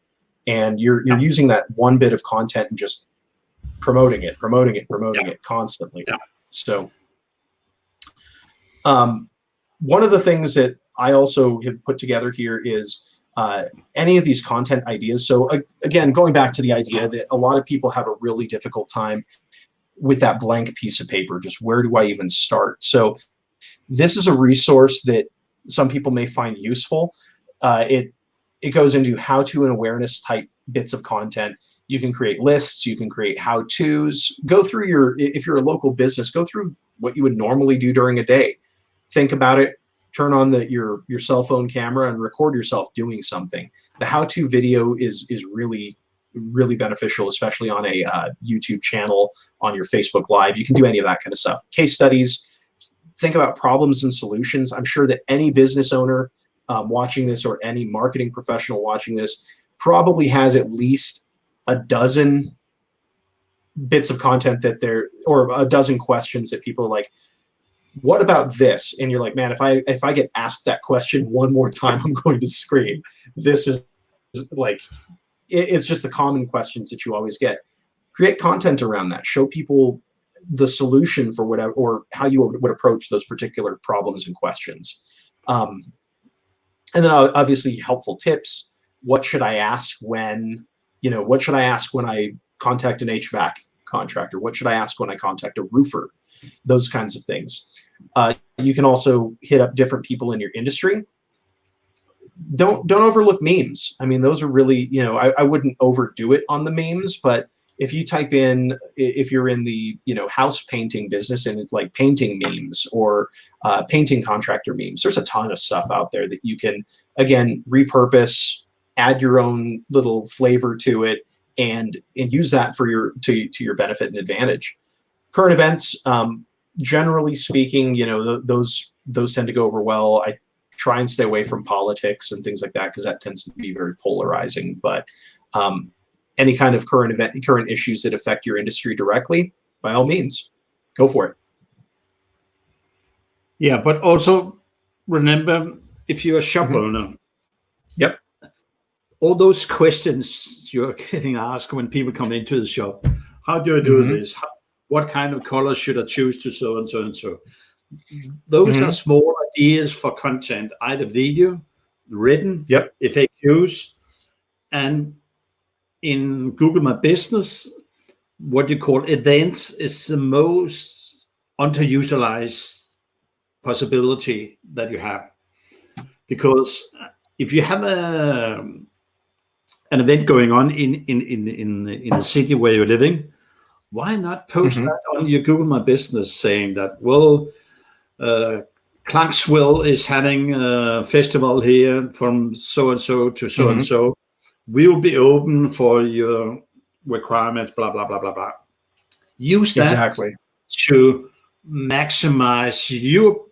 And you're using that one bit of content and just promoting it constantly. So one of the things that I also have put together here is any of these content ideas. So again, going back to the idea that a lot of people have a really difficult time with that blank piece of paper, just where do I even start? So this is a resource that some people may find useful. It goes into how-to and awareness type bits of content. You can create lists, you can create how-tos, go through if you're a local business, go through what you would normally do during a day. Think about it, turn on your cell phone camera and record yourself doing something. The how-to video is really, really beneficial, especially on a YouTube channel, on your Facebook Live. You can do any of that kind of stuff. Case studies, think about problems and solutions. I'm sure that any business owner watching this, or any marketing professional watching this, probably has at least a dozen bits of content or a dozen questions that people are like, what about this? And you're like, man, if I get asked that question one more time, I'm going to scream. This is like, it's just the common questions that you always get. Create content around that. Show people the solution for whatever, or how you would approach those particular problems and questions. And then obviously helpful tips. What should I ask when, what should I ask when I contact an HVAC contractor? What should I ask when I contact a roofer? Those kinds of things. You can also hit up different people in your industry. Don't overlook memes. I mean, those are really, I wouldn't overdo it on the memes, but if you type in, if you're in the, house painting business and it's like painting memes or painting contractor memes, there's a ton of stuff out there that you can, again, repurpose, add your own little flavor to it, and use that for to your benefit and advantage. Current events, generally speaking, those tend to go over well. I try and stay away from politics and things like that because that tends to be very polarizing. But any kind of current issues that affect your industry directly, by all means, go for it.
Yeah, but also remember, if you're a shop owner,
yep,
all those questions you're getting asked when people come into the shop, how do I do this? What kind of color should I choose to so and so and so? Those are small ideas for content, either video, written, FAQs, and in Google My Business, what you call events is the most underutilized possibility that you have. Because if you have an event going on in the city where you're living, why not post that on your Google My Business saying that, well, Clarksville is having a festival here from so-and-so to so-and-so. We'll be open for your requirements, blah, blah, blah, blah, blah. Use that to maximize your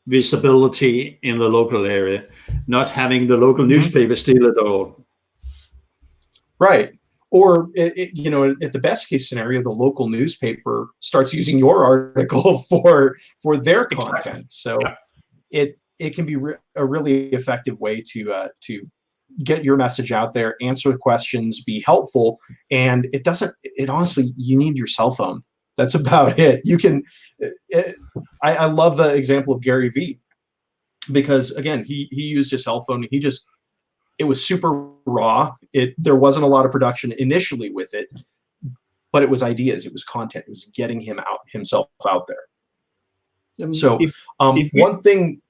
visibility in the local area, not having the local newspaper steal it all.
Right. Or, at the best case scenario, the local newspaper starts using your article for their content. So it can be a really effective way to get your message out there, answer the questions, be helpful. And it honestly, you need your cell phone. That's about it. You can, I love the example of Gary Vee, because again, he used his cell phone. It was super raw. There wasn't a lot of production initially with it, but it was ideas, it was content, it was getting himself out there. So one thing,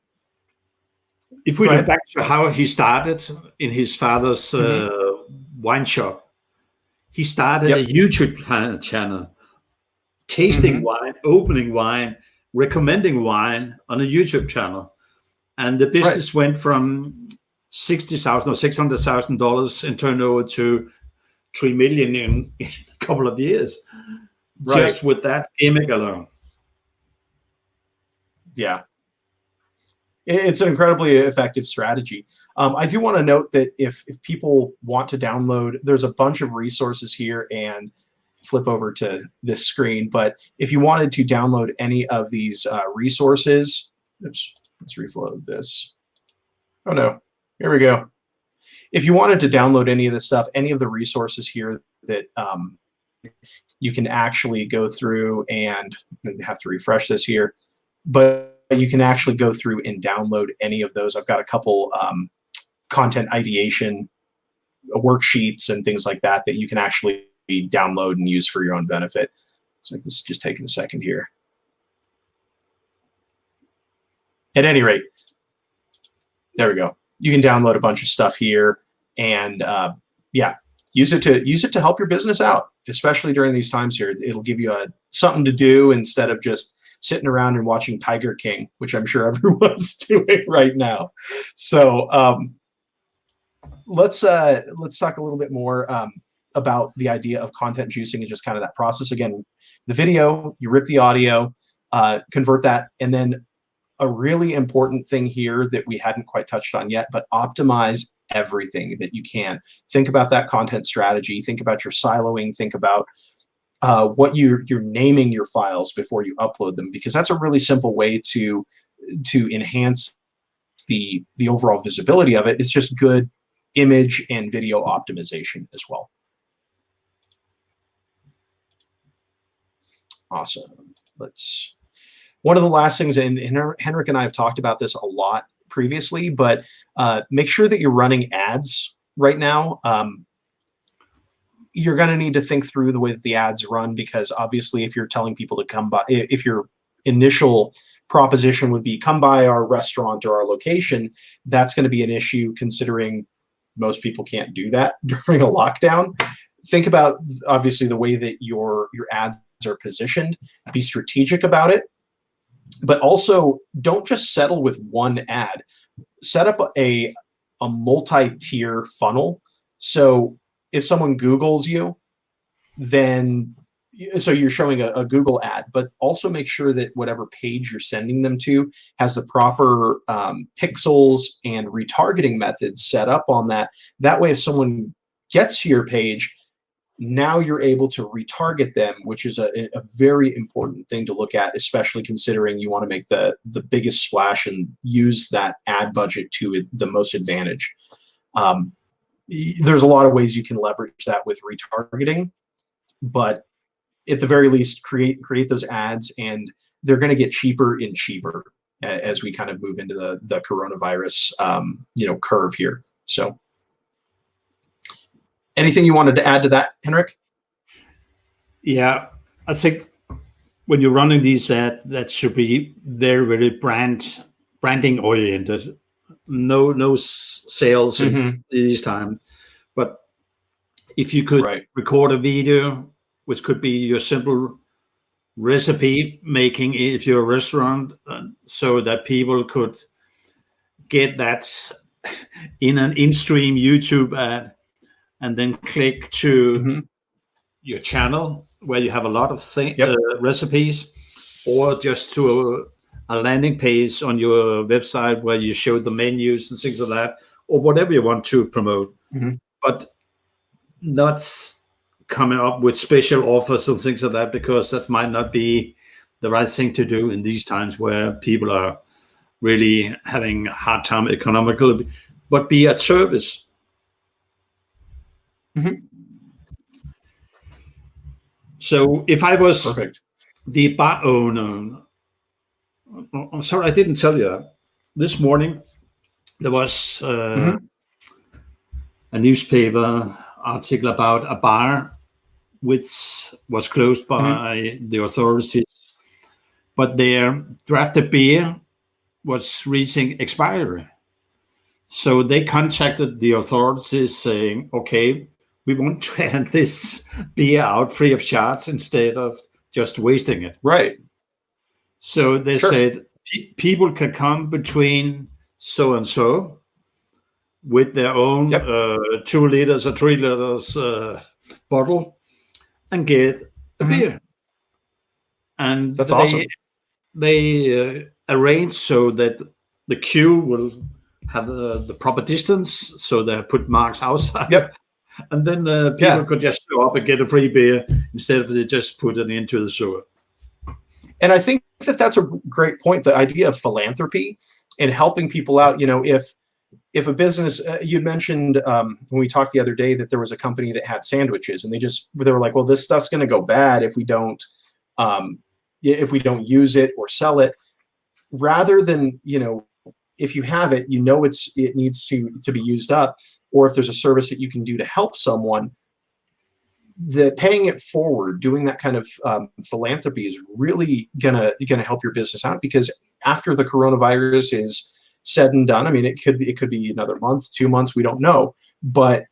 if we go back to how he started in his father's wine shop, he started a YouTube channel, tasting wine, opening wine, recommending wine on a YouTube channel. And the business went from $60,000 or $600,000 in turnover to $3 million in a couple of years, just with that gimmick alone.
Yeah, it's an incredibly effective strategy. I do want to note that if people want to download, there's a bunch of resources here, and flip over to this screen. But if you wanted to download any of these resources, oops, let's reflow this. Oh no. Here we go. If you wanted to download any of this stuff, any of the resources here that you can actually go through, and I have to refresh this here, but you can actually go through and download any of those. I've got a couple content ideation worksheets and things like that you can actually download and use for your own benefit. So this is just taking a second here. At any rate, there we go. You can download a bunch of stuff here, and use it to help your business out, especially during these times here. It'll give you something to do instead of just sitting around and watching Tiger King, which I'm sure everyone's doing right now. So let's talk a little bit more about the idea of content juicing and just kind of that process. Again, the video, you rip the audio, convert that, and then a really important thing here that we hadn't quite touched on yet, but optimize everything that you can. Think about that content strategy. Think about your siloing. Think about what you're naming your files before you upload them, because that's a really simple way to enhance the overall visibility of it. It's just good image and video optimization as well. Awesome. One of the last things, and Henrik and I have talked about this a lot previously, but make sure that you're running ads right now. You're going to need to think through the way that the ads run, because obviously if you're telling people to come by, if your initial proposition would be come by our restaurant or our location, that's going to be an issue, considering most people can't do that during a lockdown. Think about, obviously, the way that your ads are positioned. Be strategic about it, but also don't just settle with one ad. Set up a multi-tier funnel. So if someone Googles you, then so you're showing a Google ad, but also make sure that whatever page you're sending them to has the proper pixels and retargeting methods set up on that. That way, if someone gets to your page, now you're able to retarget them, which is a very important thing to look at, especially considering you want to make the biggest splash and use that ad budget to the most advantage. There's a lot of ways you can leverage that with retargeting, but at the very least, create those ads, and they're going to get cheaper and cheaper as we kind of move into the coronavirus curve here. So anything you wanted to add to that, Henrik?
Yeah, I think when you're running these ads, that should be very, very branding oriented. No sales in these times. But if you could record a video, which could be your simple recipe making if you're a restaurant, so that people could get that in an in-stream YouTube ad, and then click to your channel where you have a lot of recipes, or just to a landing page on your website where you show the menus and things like that, or whatever you want to promote. But not coming up with special offers and things like that, because that might not be the right thing to do in these times where people are really having a hard time economically, but be at service. So if I was the bar owner, I'm sorry, I didn't tell you that. This morning, there was a newspaper article about a bar which was closed by the authorities, but their drafted beer was reaching expiry. So they contacted the authorities saying, okay, we want to hand this beer out free of charge instead of just wasting it.
Right.
So they said people can come between so and so with their own 2 liters or 3 liters bottle and get a beer. And
that's awesome.
They arrange so that the queue will have the proper distance, so they put marks outside. And then people could just show up and get a free beer instead of they just put it into the sewer.
And I think that that's a great point. The idea of philanthropy and helping people out. You know, if a business, you mentioned when we talked the other day that there was a company that had sandwiches, and they were like, well, this stuff's going to go bad if we don't use it or sell it. Rather than, if you have it, it needs to be used up, or if there's a service that you can do to help someone, the paying it forward, doing that kind of philanthropy is really gonna help your business out, because after the coronavirus is said and done, I mean, it could be another month, 2 months, we don't know, but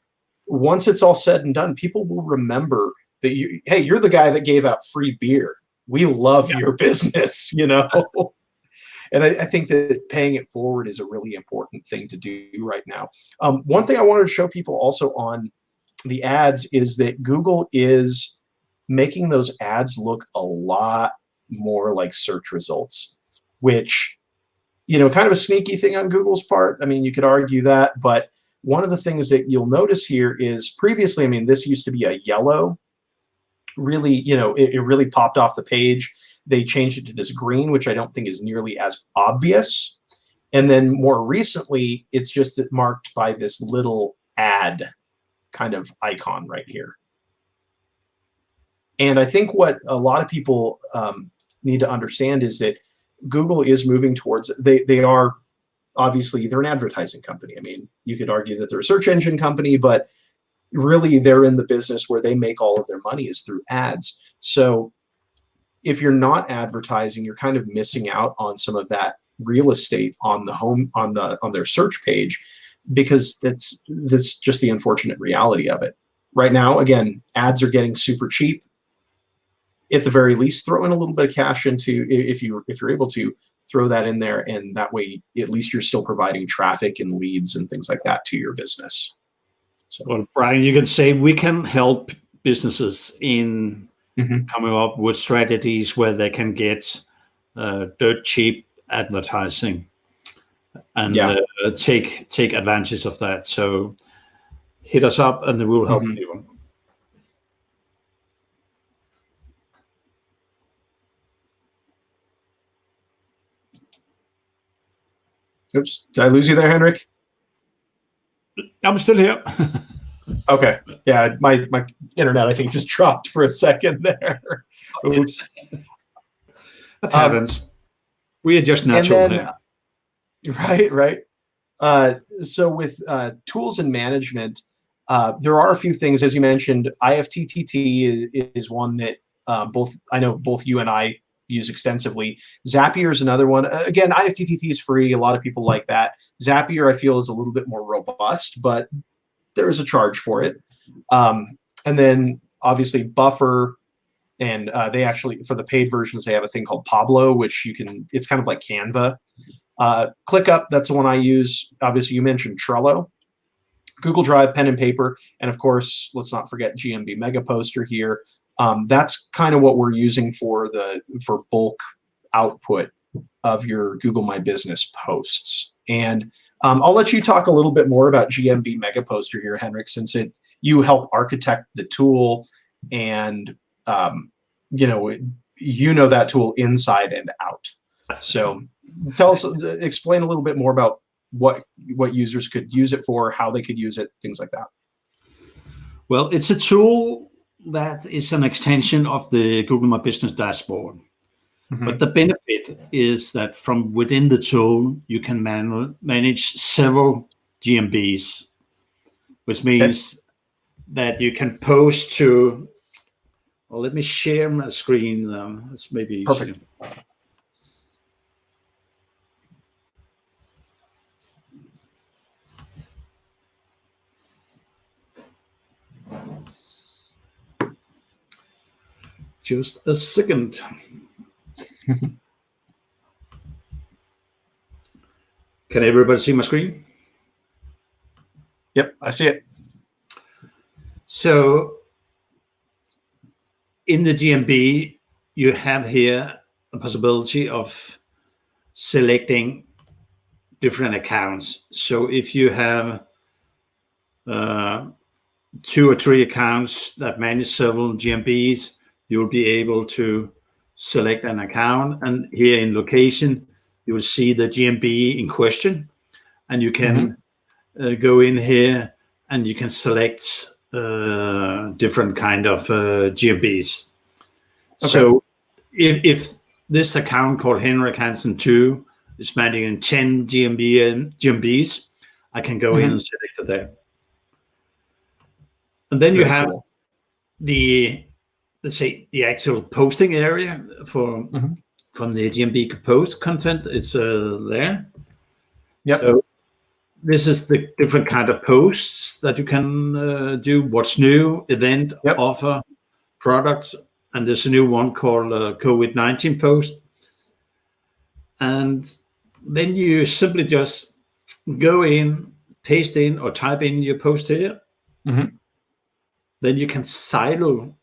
once it's all said and done, people will remember that you're the guy that gave out free beer. We love your business, And I think that paying it forward is a really important thing to do right now. One thing I wanted to show people also on the ads is that Google is making those ads look a lot more like search results, which, kind of a sneaky thing on Google's part. I mean, you could argue that, but one of the things that you'll notice here is previously, I mean, this used to be a yellow really, it really popped off the page. They changed it to this green, which I don't think is nearly as obvious. And then more recently, it's just marked by this little ad kind of icon right here. And I think what a lot of people need to understand is that Google is moving towards, they are obviously, they're an advertising company. I mean, you could argue that they're a search engine company, but really they're in the business where they make all of their money is through ads. So if you're not advertising, you're kind of missing out on some of that real estate on the home, on their search page, because that's just the unfortunate reality of it. Right now, again, ads are getting super cheap. At the very least, throw in a little bit of cash into, if you're able to throw that in there, and that way at least you're still providing traffic and leads and things like that to your business. So,
well, Brian, you can say we can help businesses in coming up with strategies where they can get dirt cheap advertising and take advantage of that. So hit us up and we'll help you.
Oops, did I lose you there, Henrik?
I'm still here.
Okay. Yeah, my internet, I think, just dropped for a second there. Oops.
That happens. We are just natural. And
then, right. So with tools and management, there are a few things, as you mentioned. IFTTT is one that I know both you and I use extensively. Zapier is another one. Again, IFTTT is free. A lot of people like that. Zapier, I feel, is a little bit more robust, but there is a charge for it. And then obviously Buffer, and they actually, for the paid versions, they have a thing called Pablo, which it's kind of like Canva. ClickUp, that's the one I use. Obviously, you mentioned Trello. Google Drive, pen and paper, and of course, let's not forget GMB Mega Poster here. That's kind of what we're using for bulk output of your Google My Business posts. And I'll let you talk a little bit more about GMB Mega Poster here, Henrik, since you help architect the tool, and you know that tool inside and out. So explain a little bit more about what users could use it for, how they could use it, things like that.
Well, it's a tool that is an extension of the Google My Business dashboard. But the benefit is that from within the tool, you can manage several GMBs, which means that you can post to, well, let me share my screen. That's maybe easier.
Perfect.
Just a second. Can everybody see my screen?
Yep, I see it.
So in the GMB, you have here a possibility of selecting different accounts. So if you have 2 or 3 accounts that manage several GMBs, you'll be able to select an account, and here in location, you will see the GMB in question, and you can go in here and you can select different kind of GMBs. Okay. So if this account called Henrik Hansen 2 is managing 10 GMBs, I can go in and select it there. And then you have let's say the actual posting area from the GMB post content is there.
Yep.
So this is the different kind of posts that you can do. What's new, event, offer, products, and there's a new one called COVID-19 post. And then you simply just go in, paste in, or type in your post here. Then you can silo.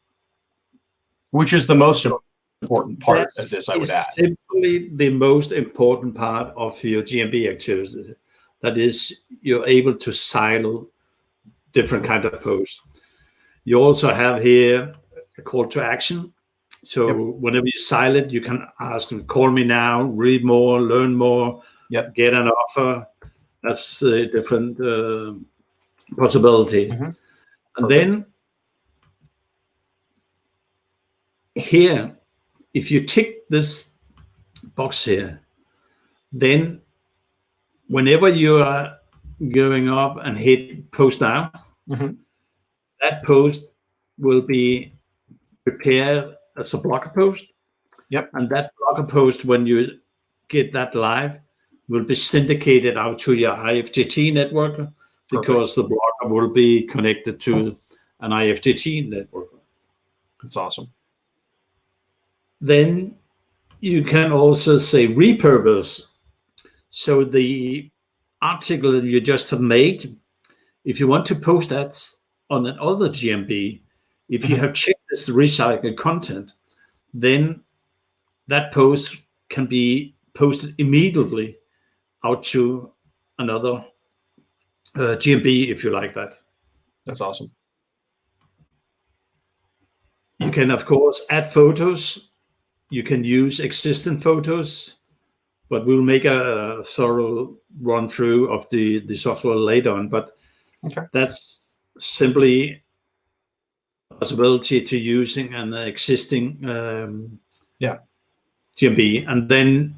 Which is the most important part of this, I would add.
Simply the most important part of your GMB activity. That is, you're able to silo different kind of posts. You also have here a call to action. So whenever you silent, you can ask them, call me now, read more, learn more, get an offer. That's a different possibility. And then here, if you tick this box here, then whenever you are going up and hit post now, that post will be prepared as a blogger post. And that blogger post, when you get that live, will be syndicated out to your IFTT network because the blogger will be connected to an IFTT network.
That's awesome.
Then you can also say repurpose. So the article that you just have made, if you want to post that on another GMB, if you have checked this recycled content, then that post can be posted immediately out to another GMB if you like that.
That's awesome.
You can, of course, add photos. You can use existing photos, but we'll make a thorough run through of the software later on. But that's simply a possibility to using an existing GMB. And then,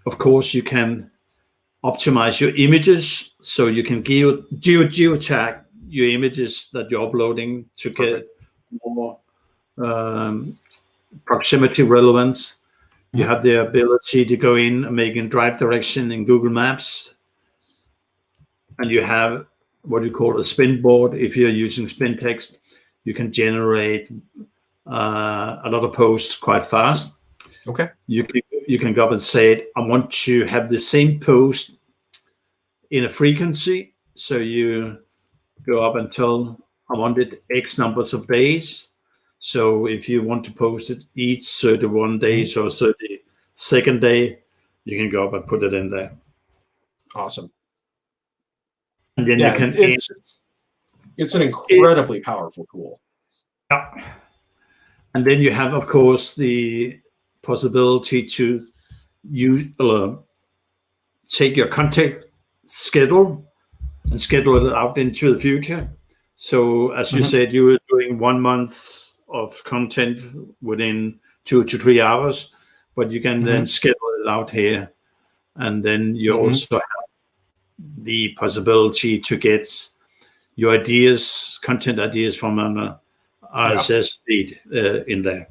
of course, you can optimize your images, so you can geotag your images that you're uploading to get more proximity relevance. You have the ability to go in and make in drive direction in Google Maps, and you have what you call a spin board. If you're using spin text, you can generate a lot of posts quite fast. You can go up and say, I want to have the same post in a frequency. So you go up and tell, I want it X numbers of days. So if you want to post it each 31 days or 32nd day, you can go up and put it in there.
Awesome.
And then you can.
It's an incredibly powerful tool.
And then you have, of course, the possibility to use take your content schedule and schedule it out into the future. So as you said, you were doing 1 month of content within 2 to 3 hours, but you can then schedule it out here. And then you also have the possibility to get your ideas, content ideas from an RSS feed in there.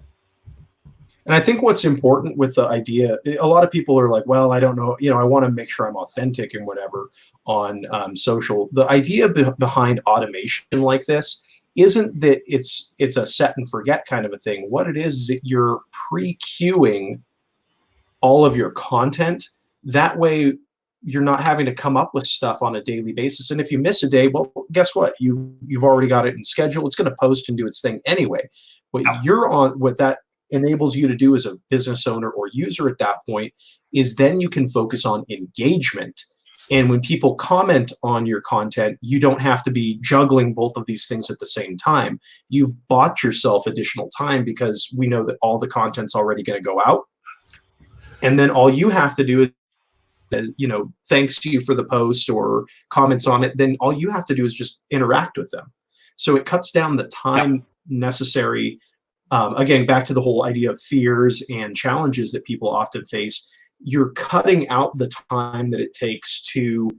And I think what's important with the idea, a lot of people are like, well, I don't know, I want to make sure I'm authentic and whatever on social. The idea behind automation like this isn't that it's a set and forget kind of a thing. What it is that you're pre-queuing all of your content. That way you're not having to come up with stuff on a daily basis. And if you miss a day, well, guess what? You've already got it in schedule. It's going to post and do its thing anyway. What that enables you to do as a business owner or user at that point is then you can focus on engagement. And when people comment on your content, you don't have to be juggling both of these things at the same time. You've bought yourself additional time because we know that all the content's already going to go out. And then all you have to do is, thanks to you for the post or comments on it, then all you have to do is just interact with them. So it cuts down the time necessary. Again, back to the whole idea of fears and challenges that people often face. You're cutting out the time that it takes to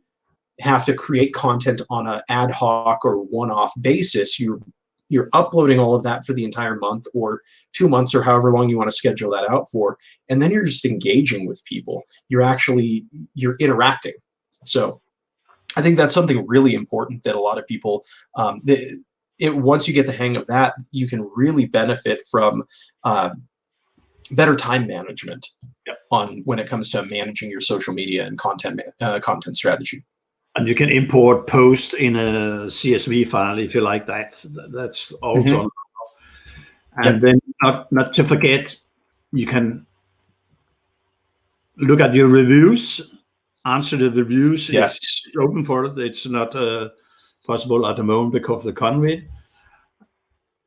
have to create content on an ad hoc or one-off basis. You're uploading all of that for the entire month or 2 months or however long you want to schedule that out for. And then you're just engaging with people. You're interacting. So I think that's something really important that a lot of people, once you get the hang of that, you can really benefit from better time management on when it comes to managing your social media and content strategy.
And you can import posts in a CSV file if you like that. That's also. And then not to forget, you can look at your reviews, answer the reviews.
Yes.
It's open for it. It's not possible at the moment because of the COVID.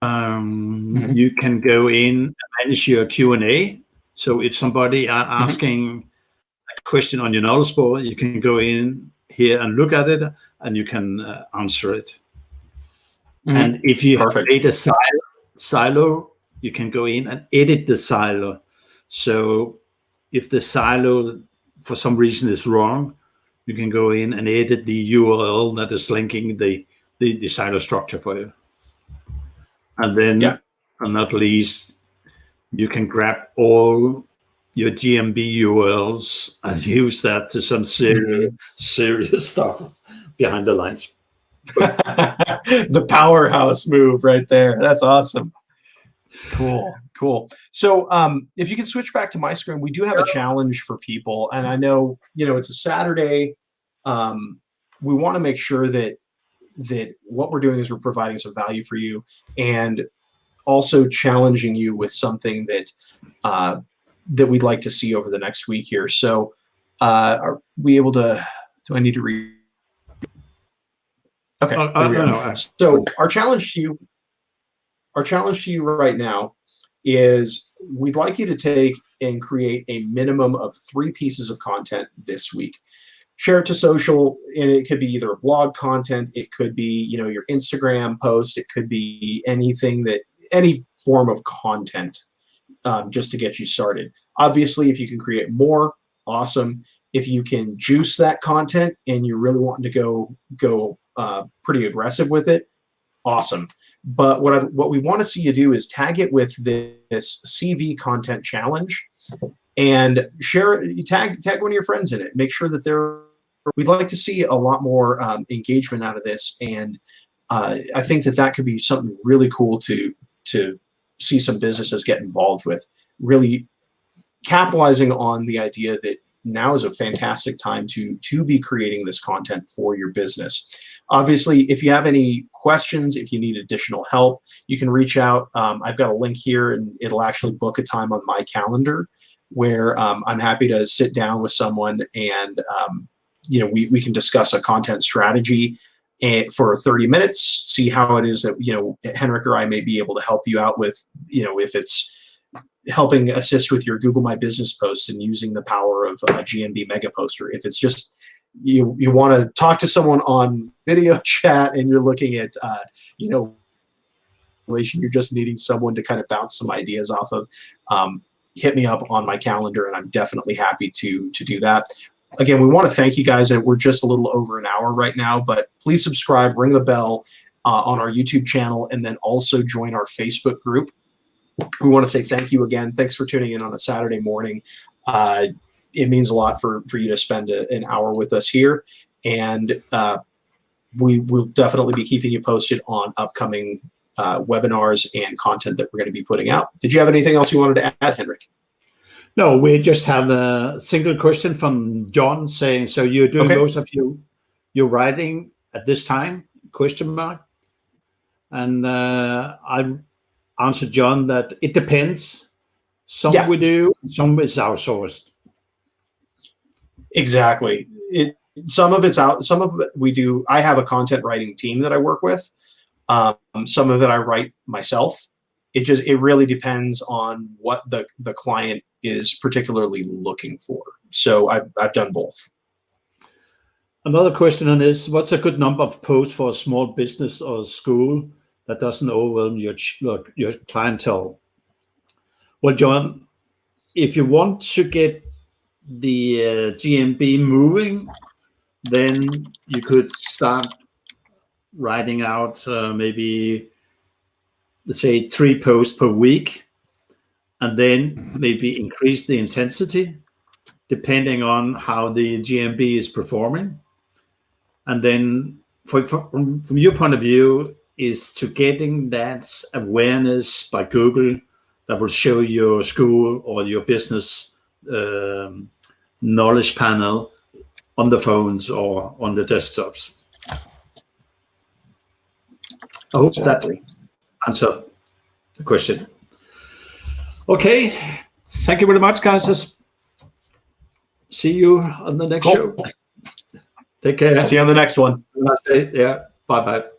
You can go in and manage your Q&A. So if somebody are asking a question on your knowledge board, you can go in here and look at it, and you can answer it. And if you have made a silo, you can go in and edit the silo. So if the silo for some reason is wrong, you can go in and edit the URL that is linking the silo structure for you. And then, and not least, you can grab all your GMB URLs and use that to some serious stuff behind the lines.
The powerhouse move right there. That's awesome. Cool. So if you can switch back to my screen, we do have a challenge for people. And I know, it's a Saturday. We want to make sure that what we're doing is we're providing some value for you and also challenging you with something that that we'd like to see over the next week here. So are we able to, do I need to read? Okay. So our challenge to you right now is we'd like you to take and create a minimum of 3 pieces of content this week. Share it to social, and it could be either a blog content, it could be, your Instagram post, it could be any form of content, just to get you started. Obviously, if you can create more, awesome. If you can juice that content and you're really wanting to go pretty aggressive with it, awesome. But what we want to see you do is tag it with this CV content challenge and share it. Tag one of your friends in it. Make sure that we'd like to see a lot more engagement out of this. And I think that could be something really cool to see some businesses get involved with, really capitalizing on the idea that now is a fantastic time to be creating this content for your business. Obviously, if you have any questions, if you need additional help, you can reach out. I've got a link here, and it'll actually book a time on my calendar where I'm happy to sit down with someone and we can discuss a content strategy for 30 minutes, see how it is that Henrik or I may be able to help you out with, if it's helping assist with your Google My Business posts and using the power of a GMB mega poster. If it's just you want to talk to someone on video chat and you're looking at you're just needing someone to kind of bounce some ideas off of, hit me up on my calendar, and I'm definitely happy to do that. Again, we want to thank you guys. We're just a little over an hour right now, but please subscribe, ring the bell on our YouTube channel, and then also join our Facebook group. We want to say thank you again. Thanks for tuning in on a Saturday morning. It means a lot for you to spend an hour with us here, and we will definitely be keeping you posted on upcoming webinars and content that we're going to be putting out. Did you have anything else you wanted to add, Henrik?
No, we just have a single question from John saying, so you're doing most of your writing at this time, ? And I answered John that it depends. Some we do, some is outsourced.
Exactly. Some of it's out, some of it we do. I have a content writing team that I work with. Some of it I write myself. It really depends on what the client is particularly looking for. So I've done both.
Another question on this: what's a good number of posts for a small business or school that doesn't overwhelm your clientele? Well, John, if you want to get the GMB moving, then you could start writing out maybe, let's say, 3 posts per week, and then maybe increase the intensity depending on how the GMB is performing. And then from your point of view is to getting that awareness by Google that will show your school or your business knowledge panel on the phones or on the desktops. I hope that answered the question. Okay. Thank you very much, guys. See you on the next show. Take care.
See you on the next one.
Yeah. Bye-bye.